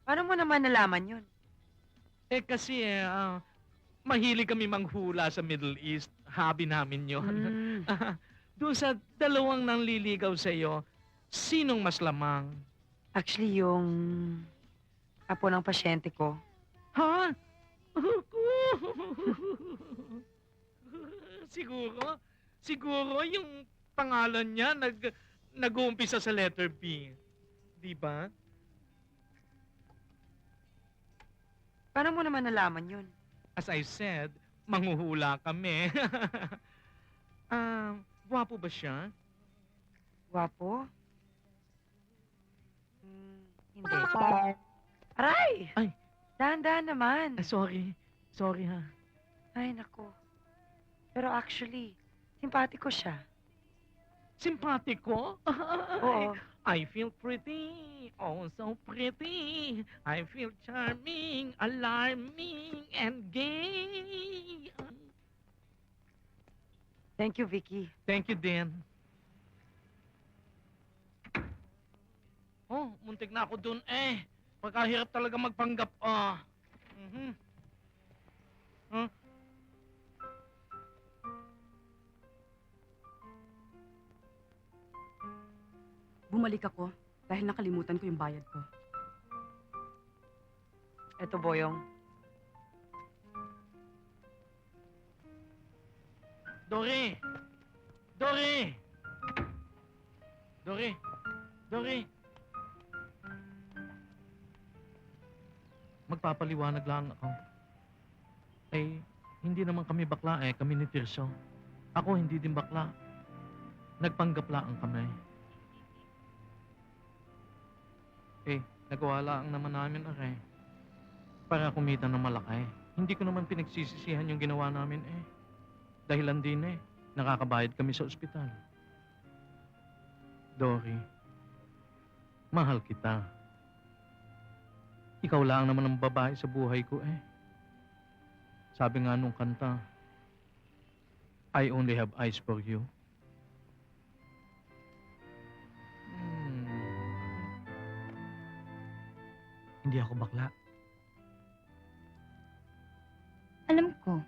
Paano mo naman nalaman yun? Kasi mahilig kami manghula sa Middle East. Hobby namin yon. Doon sa dalawang nanliligaw sa'yo, sinong mas lamang? Actually, yung apo ng pasyente ko. Ha? Siguro yung pangalan niya nag-uumpisa sa letter B. Di ba? Paano mo naman nalaman yun? As I said, manghuhula kami. Gwapo ba siya? Gwapo? Hindi. Aray! Ay. Dahan-dahan naman. Sorry. Sorry ha. Ay, nako. Pero actually, simpatiko siya. Simpatiko? Oo. I feel pretty. Oh, so pretty. I feel charming, alarming, and gay. Thank you, Vicky. Thank you, din. Oh, muntik na ako dun eh. Pagkahirap talaga magpanggap Huh? Bumalik ako dahil nakalimutan ko yung bayad ko. Eto, Boyong. Dory! Dory! Dory! Dory! Magpapaliwanag lang ako. Hindi naman kami bakla kami ni Tirso. Ako hindi din bakla. Nagpanggaplaan kami. Nagawa lang naman namin para kumita ng malaki. Hindi ko naman pinagsisisihan yung ginawa namin Dahilan din nakakabayad kami sa ospital. Dory, mahal kita. Ikaw lang naman ang babae sa buhay ko Sabi nga nung kanta, I only have eyes for you. Hindi ako bakla. Alam ko.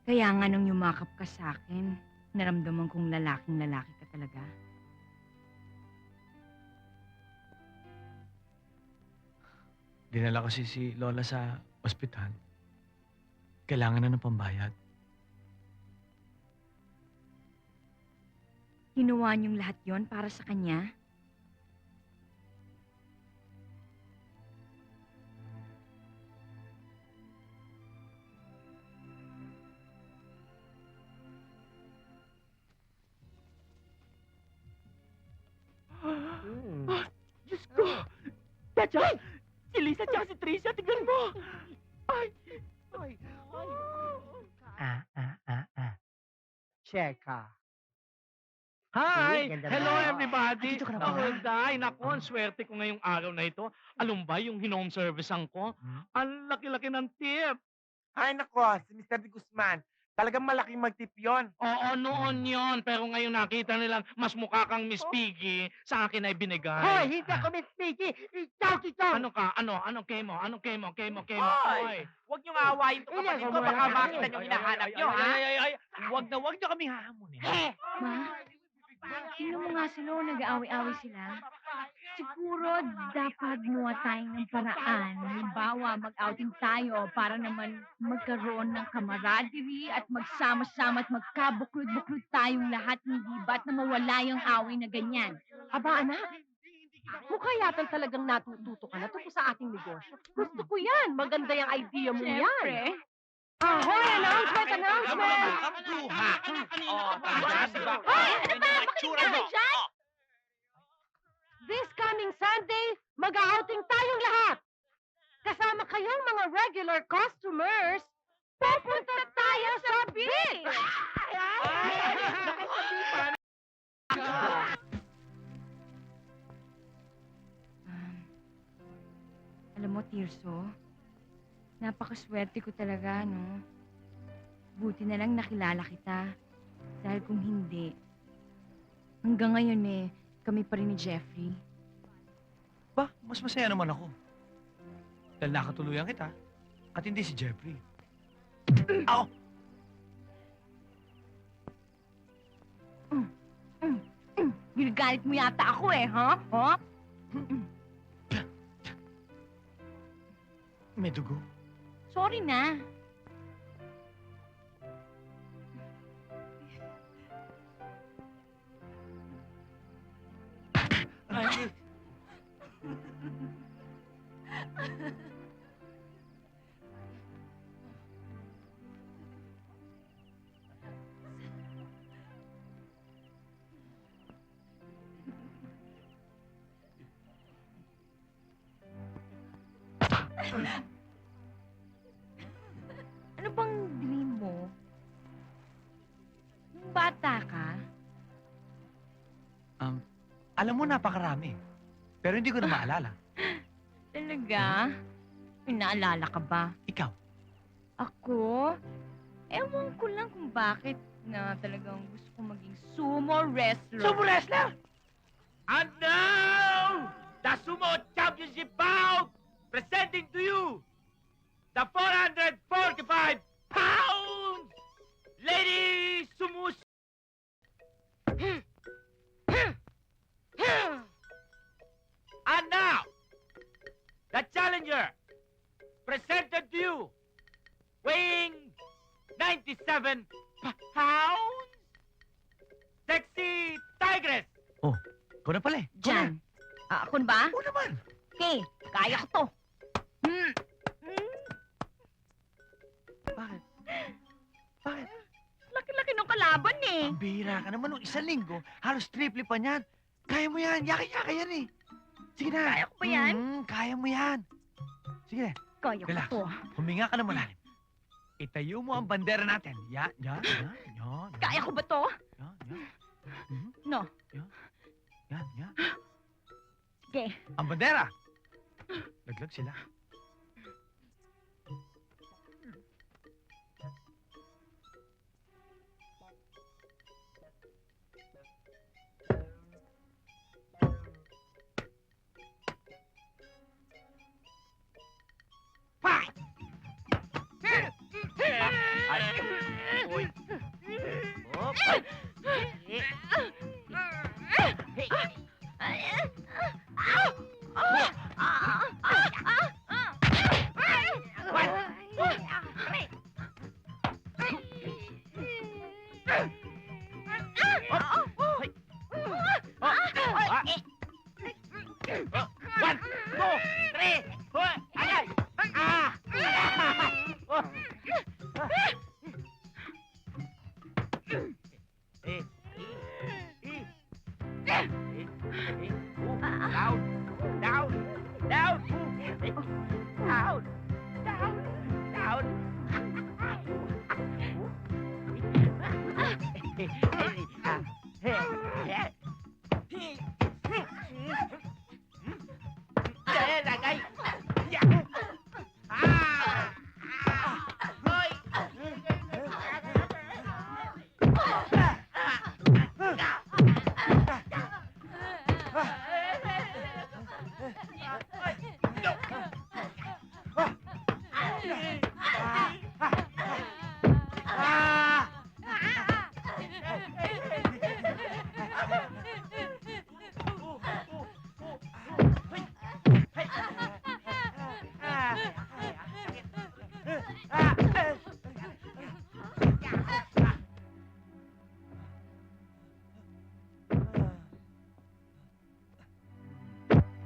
Kaya nga nung yumakap ka sa akin, naramdaman kong lalaking-lalaki ka talaga. Dinala kasi si Lola sa ospital. Kailangan na ng pambayad. Ginawa niyong lahat yon para sa kanya? Diyos ko! Tachan! Si Lisa at si Tricia, tignan mo! Cheka. Hi! Ganda Hello ba? everybody! Andito ka na ba? Day, naku, ang swerte ko ngayong araw na ito. Alam ba, yung hinome servicean ko, ang laki-laki ng tip. Ay, nako, si Mr. De Guzman. Talagang malaking magtip yun. Oo, noon yon. Pero ngayon nakita nila, mas mukha kang Miss Piggy, sa akin ay binigay. Hoy, hindi ako Miss Piggy! Ikaw, ikaw! Ano ka? Anong kemo? Anong kemo? Hoy! Huwag niyong aawayin ito kapatid ko. Baka makita niyo hinahanap niyo, ha? Huwag na huwag niyo kami hahamunin. Ma? Tingnan mo nga sila, nag-aaway-aaway sila. Siguro dapat gumawa tayo ng paraan. Halimbawa, mag-outing tayo para naman magkaroon ng camaraderie at magsama-sama at magkabuklod-buklod tayong lahat, hindi ba't na mawala yung away na ganyan? Aba, anak. Mukha yata talagang natututo ka na tungkol sa ating negosyo. Gusto ko yan. Maganda yung idea mo yan. Siyempre. Ahoy! Announcement! Announcement! Hoy! Ano ba? Bakit ka dyan? This coming Sunday, mag-outing tayong lahat. Kasama kayong mga regular customers. Pupunta tayo sa beach! Alam mo, Tirso, napakaswerte ko talaga, no? Buti na lang nakilala kita. Dahil kung hindi, hanggang ngayon kami pa rin ni Jeffrey. Ba, mas masaya naman ako. Dahil nakatuluyan kita. At hindi si Jeffrey. Ow! Ginagalit mo yata ako ha? Ha? May dugo. Sorry na. Ay, Ano bang dream mo? Nung bata ka? alam mo, napakarami. Pero hindi ko na maalala. Talaga? May naalala ka ba? Ikaw? Ako? Ewan ko lang kung bakit na talagang gusto ko maging sumo wrestler. Sumo wrestler! And now, the Sumo Championship bout presenting to you the 445 pounds Lady Sumus. And now, the challenger presented to you weighing 97 pounds, Sexy Tigress. Ikaw na pala eh. Ikaw na. Diyan. Ako na ba? Oo naman. Okay, kaya ko to. Bakit? Bakit? Laki-laki ng kalaban eh. Ang bihira ka naman nung isang linggo. Halos triple pa niyan. Kaya mo yan. Yaki-yaki yan eh. Sige na. Kaya ko ba yan? Kaya mo yan. Sige, Kaya ko Relax. to. huminga ka na malalim. Itayo mo ang bandera natin. Yan. Kaya ko ba to? Yan. No. Yan. Sige. Ang bandera. Laglag sila.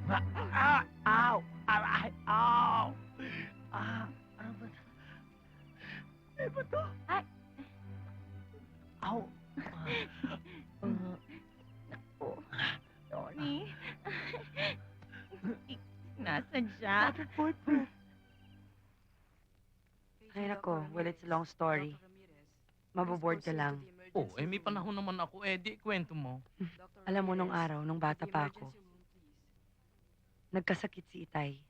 Ow! Aray! Ow! Ano ba? Ano ba to? Ay. Ow! Sorry. Nasaan siya? Ay, nako. Well, it's a long story. Maboboard ka lang. Oh, may panahon naman ako. Di, kwento mo. Alam mo, nung araw, nung bata pa ako, nagkasakit si Itay.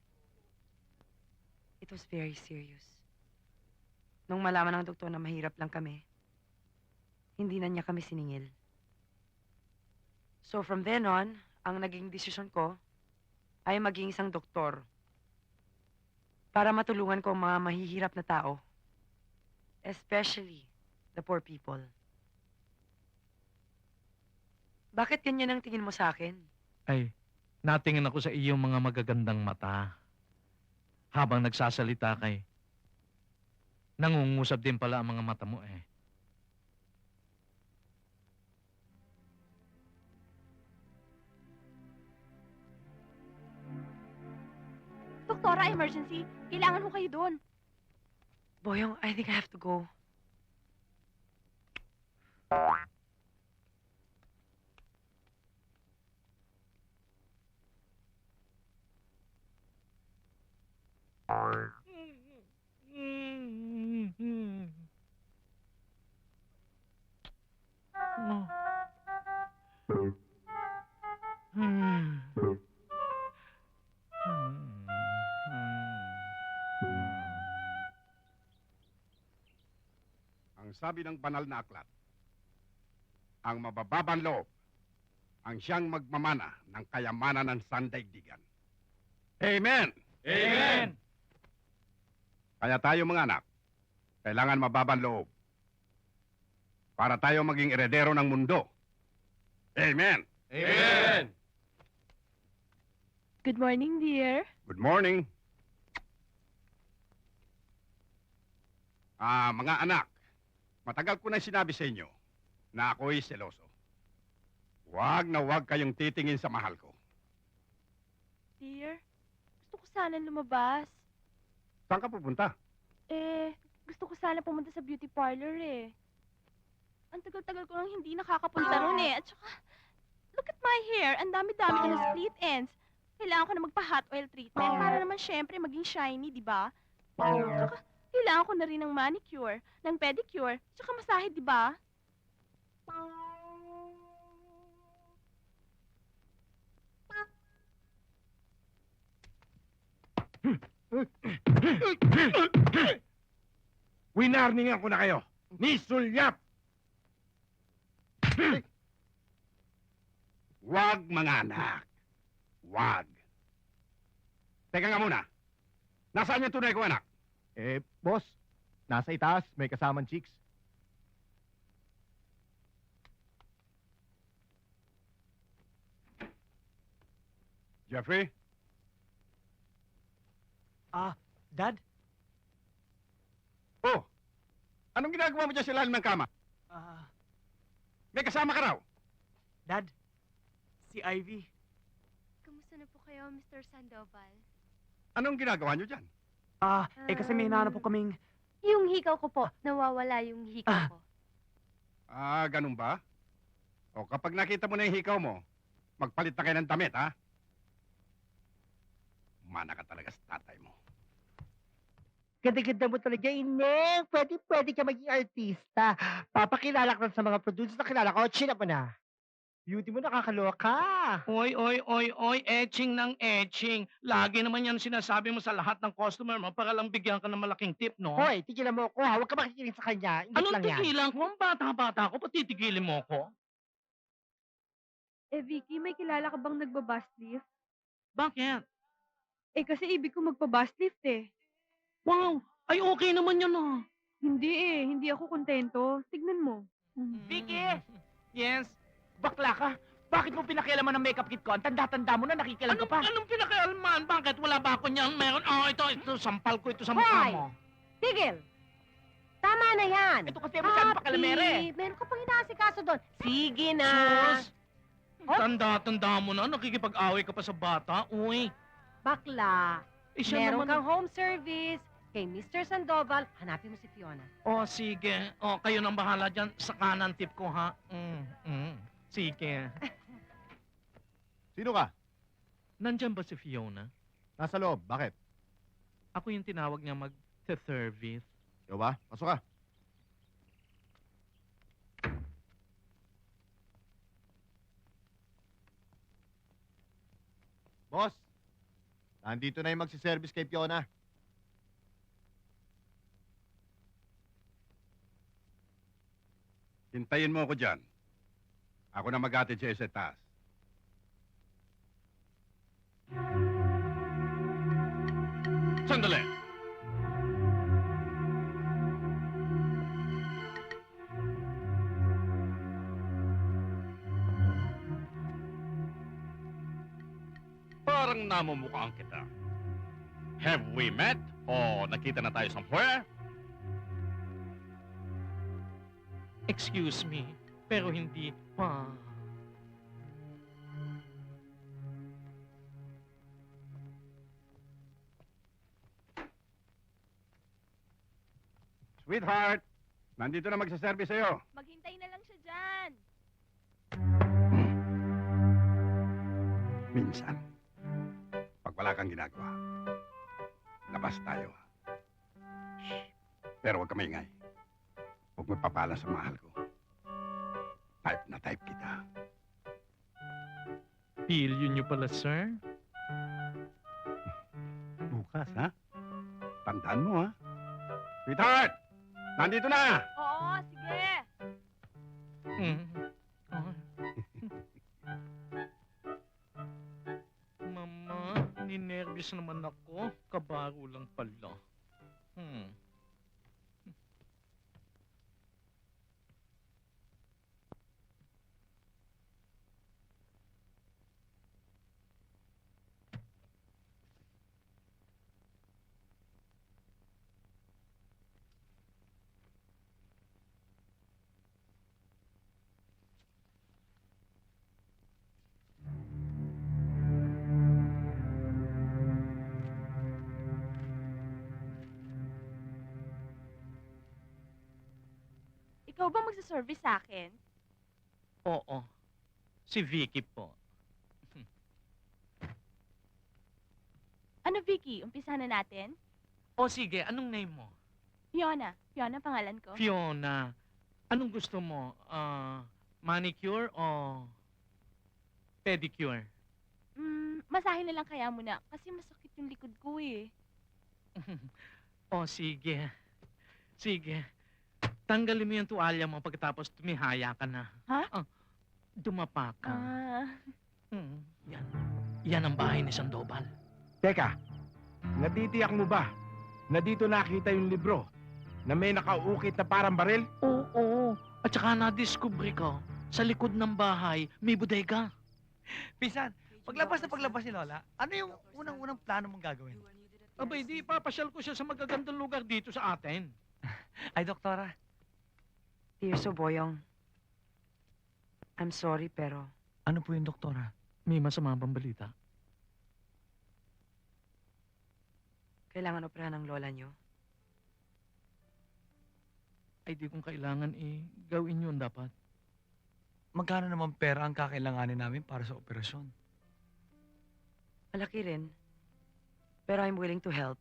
It was very serious. Nung malaman ng doktor na mahirap lang kami, hindi na niya kami siningil. So from then on, ang naging desisyon ko ay maging isang doktor para matulungan ko ang mga mahihirap na tao, especially the poor people. Bakit ganyan ang tingin mo sa akin? Ay, natingin ako sa iyong mga magagandang mata. Habang nagsasalita kay, nangungusap din pala ang mga mata mo eh. Doktora, emergency. Kailangan mo kayo doon. Boyong, I think I have to go. Ang sabi ng banal na aklat, ang mabababang loob ang siyang magmamana ng kayamanan ng sandaigdigan. Amen! Amen! Kaya tayo mga anak, kailangan mababang loob para tayo maging eredero ng mundo. Amen! Amen! Good morning, dear. Good morning. Mga anak, matagal ko na sinabi sa inyo na ako'y seloso. Huwag na huwag kayong titingin sa mahal ko. Dear, gusto ko sana lumabas. Saan ka pupunta? Gusto ko sana pumunta sa beauty parlor eh. Ang tagal-tagal ko nang hindi nakakapunta ron eh. At saka, look at my hair. Ang dami-dami ko na split ends. Kailangan ko na magpa-hot oil treatment para naman syempre maging shiny, di ba? Tsaka, kailangan ko na rin ng manicure, ng pedicure, tsaka masahe, di ba? Winarningan ko na kayo. Ni Sulyap! Huwag, mga anak. Huwag. Teka nga muna. Nasaan yung tunay ko, anak? Boss, nasa itaas, may kasamang chicks. Jeffrey? Dad? Oh! Anong ginagawa mo dyan sa ilalim ng kama? May kasama ka raw. Dad? Si Ivy. Kamusta na po kayo, Mr. Sandoval? Anong ginagawa nyo dyan? Kasi may hinahanap po kaming... Yung hikaw ko po. Nawawala yung hikaw ko. Ganun ba? O kapag nakita mo na yung hikaw mo, magpalit na kayo ng damit, ha? Mana ka talaga sa tatay mo. Ganda-ganda mo talaga, Ineng. Pwede ka maging artista. Papakilala ka sa mga producers na kilala ko. Chin up mo na. Beauty mo nakakaloka. Oy, etching ng etching. Lagi naman yan sinasabi mo sa lahat ng customer mo para lang bigyan ka ng malaking tip, no? Hoy, tigilan mo ako ha. Huwag ka makikinig sa kanya. Ingit Anong lang yan. tigilan ko? Ang bata-bata ko, pati tigilin mo ko? Vicky, may kilala ka bang nagba-bus lift? Bakit? Kasi ibig ko magpa-bus lift eh. Wow! Ay, okay naman yan, ah. Hindi hindi ako kontento. Tignan mo. Vicky! Yes? Bakla ka? Bakit mo pinakialaman ng makeup kit ko? Ang tanda-tanda mo na, nakikialam ka pa. Anong pinakialman? Bakit? Wala ba ako niyan? Meron? Ito, sampal ko ito sa mukha Hoy! mo. Tigil! Tama na yan! Ito kasi masyadong pakalamere. Meron ka pang inaasikaso doon. Sige na! Sus! Tanda-tanda mo na, nakikipag-away ka pa sa bata. Uy, Bakla, siya meron naman... kang home service. Kay Mr. Sandoval, hanapin mo si Fiona. Sige. Kayo nang bahala dyan. Sa kanan tip ko, ha? Sige. Sino ka? Nandyan ba si Fiona? Nasa loob. Bakit? Ako yung tinawag niya mag-service. Ikaw ba? Pasok ka. Boss, nandito na yung magsiservice kay Fiona. Hintayin mo ako dyan. Ako na mag-atid siya sa taas. Sandali! Parang namumukhaan kita. Have we met? O nakita na tayo somewhere? Excuse me, pero hindi pa. Sweetheart, nandito na magsaservice sa'yo. Maghintay na lang siya dyan. Minsan, pag wala kang ginagawa, labas tayo. Shh. Pero huwag ka maingay. Huwag mo papala sa mahal ko. Type na type kita. Pilyo niyo pala, sir? Bukas, ha? Tandaan mo, ha? Sweetheart! Nandito na! Oo, sige. Mama, ninervous naman ako. Kabaro lang pala. Ikaw ba magsaservice sa akin? Oo. Si Vicky po. Ano, Vicky? Umpisa na natin? Sige, anong name mo? Fiona. Fiona pangalan ko. Fiona. Anong gusto mo? Manicure o pedicure? Masahe na lang kaya muna kasi masakit yung likod ko eh. Sige. Sige. Tanggalin mo yung tuwalya mo pagkatapos tumihaya ka na. Ha? Dumapa ka. Yan. Yan ang bahay ni Sandoval. Teka, natitiyak mo ba na dito nakita yung libro na may nakaukit na parang baril? Oo. At saka na-discover ko, sa likod ng bahay, may bodega. Pinsan, paglabas ni Lola, ano yung unang-unang plano mong gagawin? Abay, di papasyal ko siya sa magagandang lugar dito sa atin. Ay, Doktora. Tirso Boyong, I'm sorry pero Ano po yung Doktora? May masama bang balita? kailangan operahan ng lola nyo. Ay, di kong kailangan gawin yun dapat. Magkano naman pera ang kakailanganin namin para sa operasyon? Malaki rin. Pero I'm willing to help.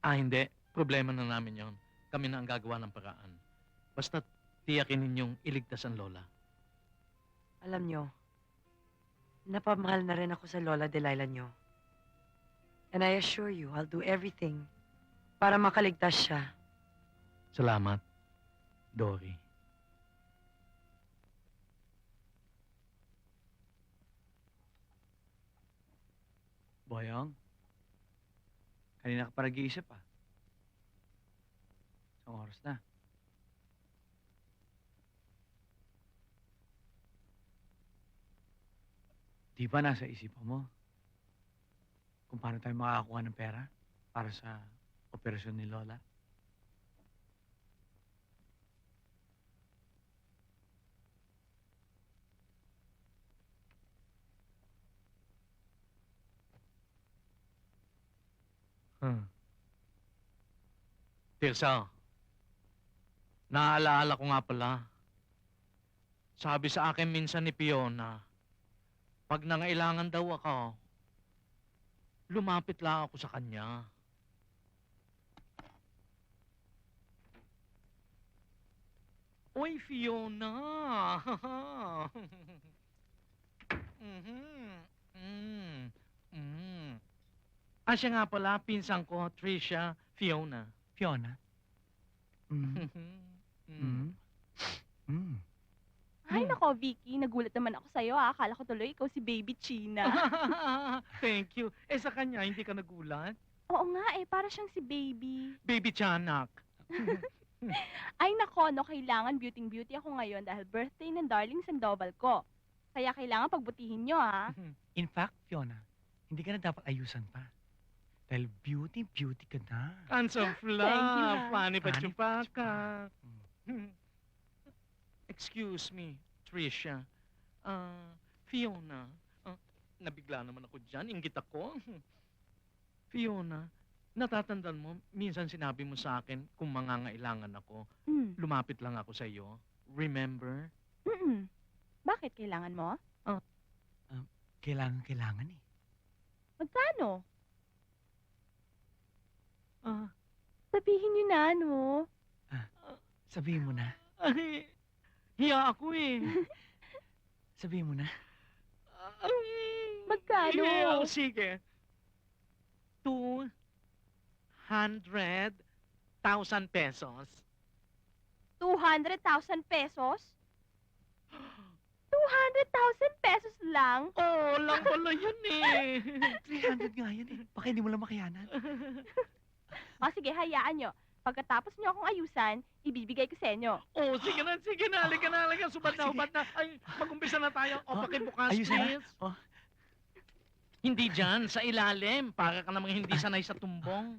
Hindi. Problema na namin yon. Kami na ang gagawa ng paraan. Basta tiyakin ninyong iligtas ang lola. Alam nyo, napamahal na rin ako sa Lola Delilah nyo. And I assure you, I'll do everything para makaligtas siya. Salamat, Dory. Boyong, kanina ka pa nag-iisip ah. Isang oras na. Di ba nasa isipan mo kung paano tayo makakakuha ng pera para sa operasyon ni Lola? Tirsa, naaalala ko nga pala. Sabi sa akin minsan ni Fiona, pag nangailangan daw ako, lumapit lang ako sa kanya. Uy, Fiona! Siya nga pala, pinsan ko, Tricia, Fiona. Fiona? Ay, nako, Vicky. Nagulat naman ako sa'yo, ah. Akala ko tuloy ikaw si Baby China. Thank you. Sa kanya, hindi ka nagulat? Oo nga, para siyang si Baby. Baby Tiyanak. Ay, nako, no, kailangan beauty ako ngayon dahil birthday ng darling Sandoval ko. Kaya kailangan pagbutihin nyo, ah. In fact, Fiona, hindi ka na dapat ayusan pa. Dahil beauty ka na. Handsome Thank you, fluff. ah. Funny pa Funny chupaka. Excuse me, Tricia. Fiona. Nabigla naman ako dyan. Inggit ako. Fiona, natatandaan mo, minsan sinabi mo sa akin kung mangangailangan ako, lumapit lang ako sa iyo. Remember? Bakit kailangan mo? Kailangan eh. Magkano? Ah, Sabihin nyo na, no? Sabihin mo na. ay, hiya ako eh. Sabihin mo na. Magkano? Hiya ako, sige. 200,000 pesos. 200,000 pesos? 200,000 pesos lang? Oo, lang pala yun eh. 300 nga yan eh. Baka hindi mo lang makayanan. O sige, hayaan nyo. Pagkatapos nyo akong ayusan, ibibigay ko sa inyo. Oh, sige na, halika na, halika. Subad na, subad na. Ay, mag-umpisa na tayo. O, pakibukas, Ayusin na. please. Hindi dyan, sa ilalim. Para ka namang hindi sanay sa tumbong.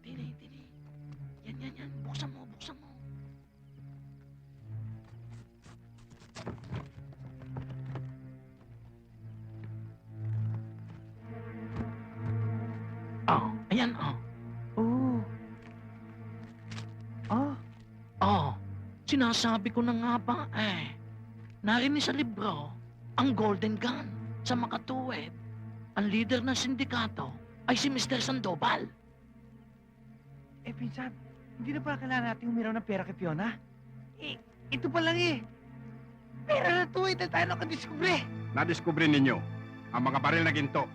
Tini. Yan. Buksan mo. Oh, ayan, oh. Oh, sinasabi ko na nga ba, narinig sa libro, ang Golden Gun sa makatuwid, ang leader ng sindikato ay si Mr. Sandoval. Pinsan, hindi na pala kailangan natin umiraw ng pera kay Fiona. Ito pa lang eh. Pera na to, ito tayo nakadiskubre. Nadiskubre ninyo ang mga baril na ginto.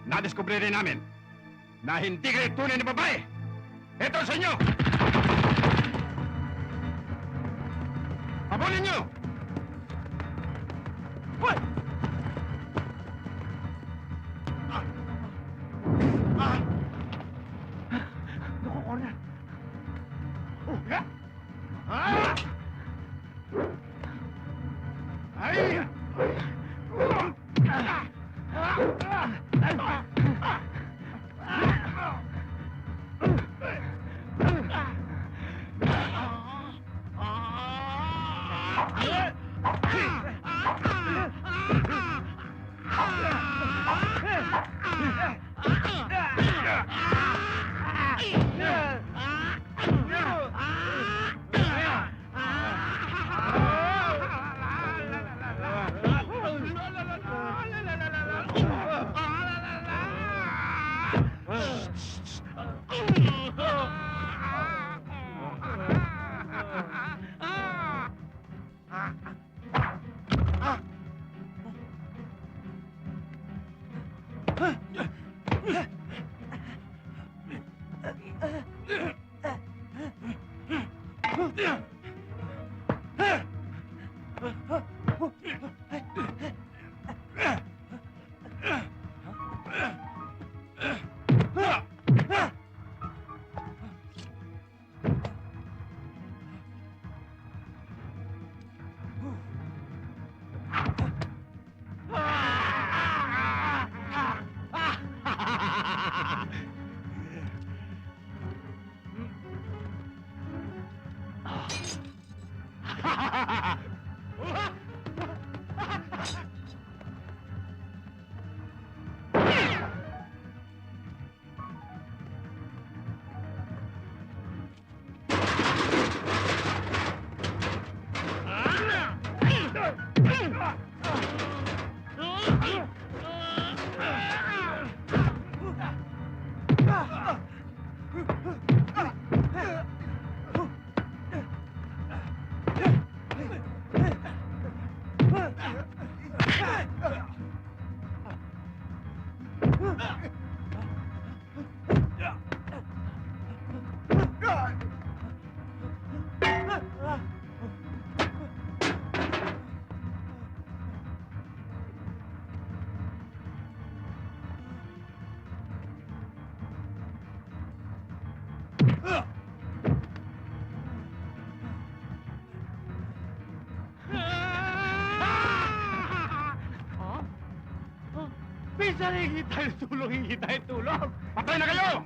Nadiskubre rin namin na hindi kayo tunay na babae. Ito sa inyo! Habulin nyo! Hoy! Naku, corner. Pinsan, hingi tayo tulong, hingi tayo tulong! Patay na kayo!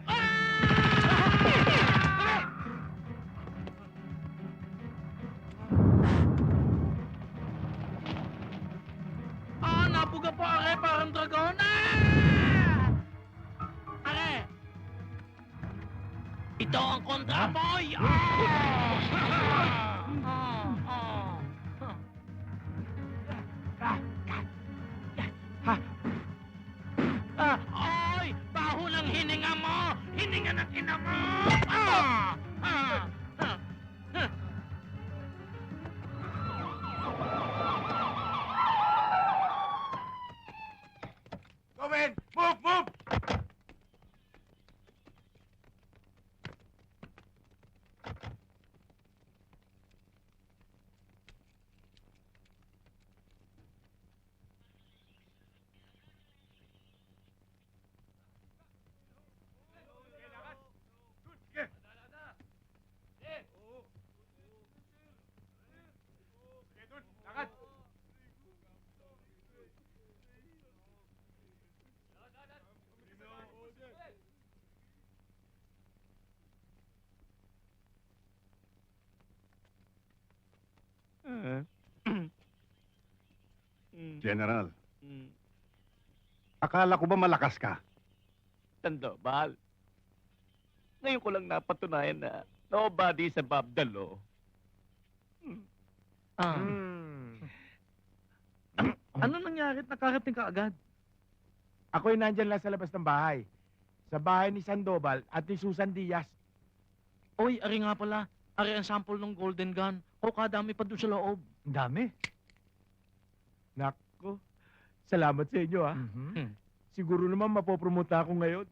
Nabuga po, are, parang dragon. Are! Ito ang kontra, boy! Oy! Baho ng hininga mo! Hininga ng ina mo! Go in! Move! Move! General, akala ko ba malakas ka? Sandoval, ngayon ko lang napatunayan na nobody sa above the law. Ano nangyari at nakarating ka agad? Ako'y nandyan lang sa labas ng bahay. Sa bahay ni Sandoval at ni Susan Diaz. Oy, ari nga pala. Ari ang sample ng golden gun. O, kadami pa doon sa loob. Ang dami. Nako, salamat sa inyo, ha? Siguro naman mapopromote ako ngayon.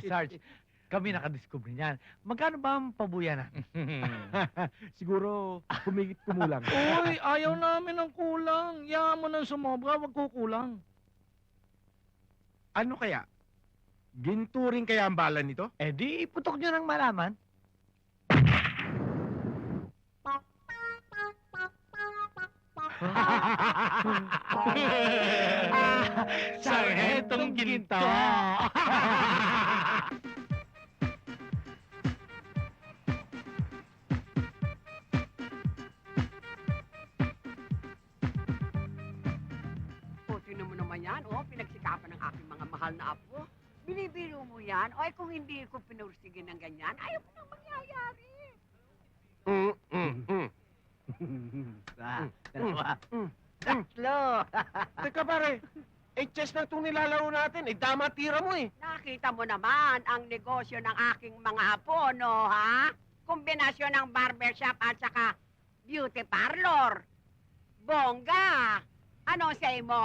Sarge, kami nakadiscover niyan. Magkano ba ang pabuya na? Siguro kumigit kumulang. Oy, ayaw namin ng kulang. Yaman mo ng sumobra, wag kukulang. Ano kaya? Ginturing kaya ang bala nito? Eh di, iputok nyo ng malaman. Sarhetong ginto. Tingnan mo naman yan, pinagsikapan ng aking mga mahal na apo. Binibiro mo yan, kung hindi ko pinursige ng ganyan, ayaw ko nang mangyayari. Dalawa. Tatlo. Teka pare, chess na itong nilalaro natin. Dama tira mo eh. Nakita mo naman ang negosyo ng aking mga apo, no, ha? Kombinasyon ng barbershop at saka beauty parlor. Bongga! Ano say mo?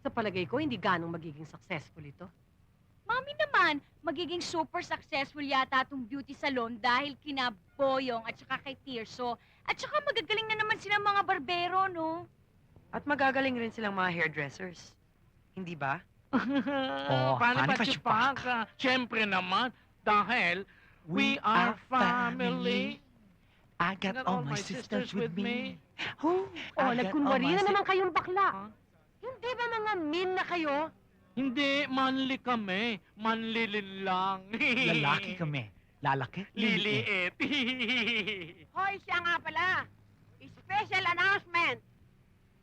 Sa palagay ko, hindi ganong magiging successful ito. Mami naman, magiging super successful yata itong beauty salon dahil kina Boyong at saka kay Tirso. At saka magagaling na naman silang mga barbero, no? At magagaling rin silang mga hairdressers. Hindi ba? Paano ba Chupaka? Siyempre naman, dahil we are family. I got all my sisters with me. Oh, nagkunwari na naman kayong bakla. Hindi ba mga min na kayo? Hindi, manly kami. Manlilin lang. Lalaki kami. Lalaki? Liliit. Hoy, siya nga pala. Special announcement.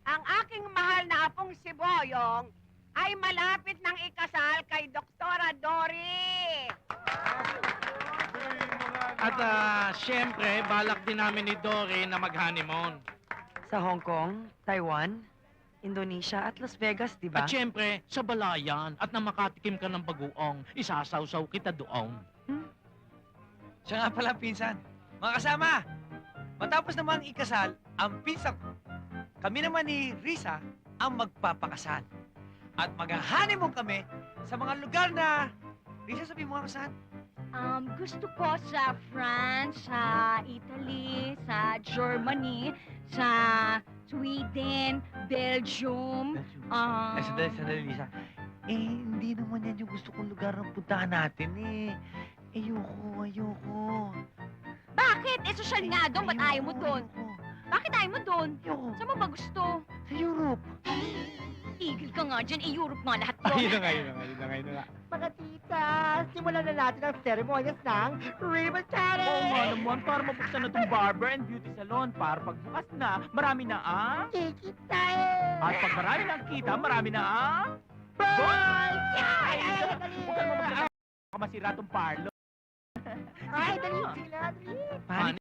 Ang aking mahal na apong si Boyong ay malapit ng ikasal kay Doktora Dory. At siyempre, balak din namin ni Dory na mag-honeymoon. Sa Hong Kong, Taiwan, Indonesia at Las Vegas, di ba? At siyempre, sa balayan at na makatikim ka ng bagoong, isasawsaw kita doon. Siya nga pala, pinsan. Mga kasama, matapos namang ikasal, ang pinsan ko, kami naman ni Risa ang magpapakasal. At mag-honeymoon kami sa mga lugar na... Risa, sabi mo nga saan? Gusto ko sa France, sa Italy, sa Germany, sa Sweden, Belgium, Sandali, Risa. Hindi naman yan yung gusto kong lugar na puntahan natin eh. Ayoko. Bakit? Sosyal nga doon, ba't ayaw mo doon? Bakit ayaw mo doon? Ayoko. Saan mo ba gusto? Sa Europe. Tigil ka nga dyan, Europe nga lahat to. Ayun na nga. Mga tita, simulan na natin ang ceremonies ng ribbon cutting! Oo nga naman, para mabuksan na itong barber and beauty salon. Para pagbukas na, marami na ang... Kikita At pag marami na ang kita, marami na ang... Bye! Huwag kang mabuksan na masira itong parlo. Ay, dali sila, dali! Paano?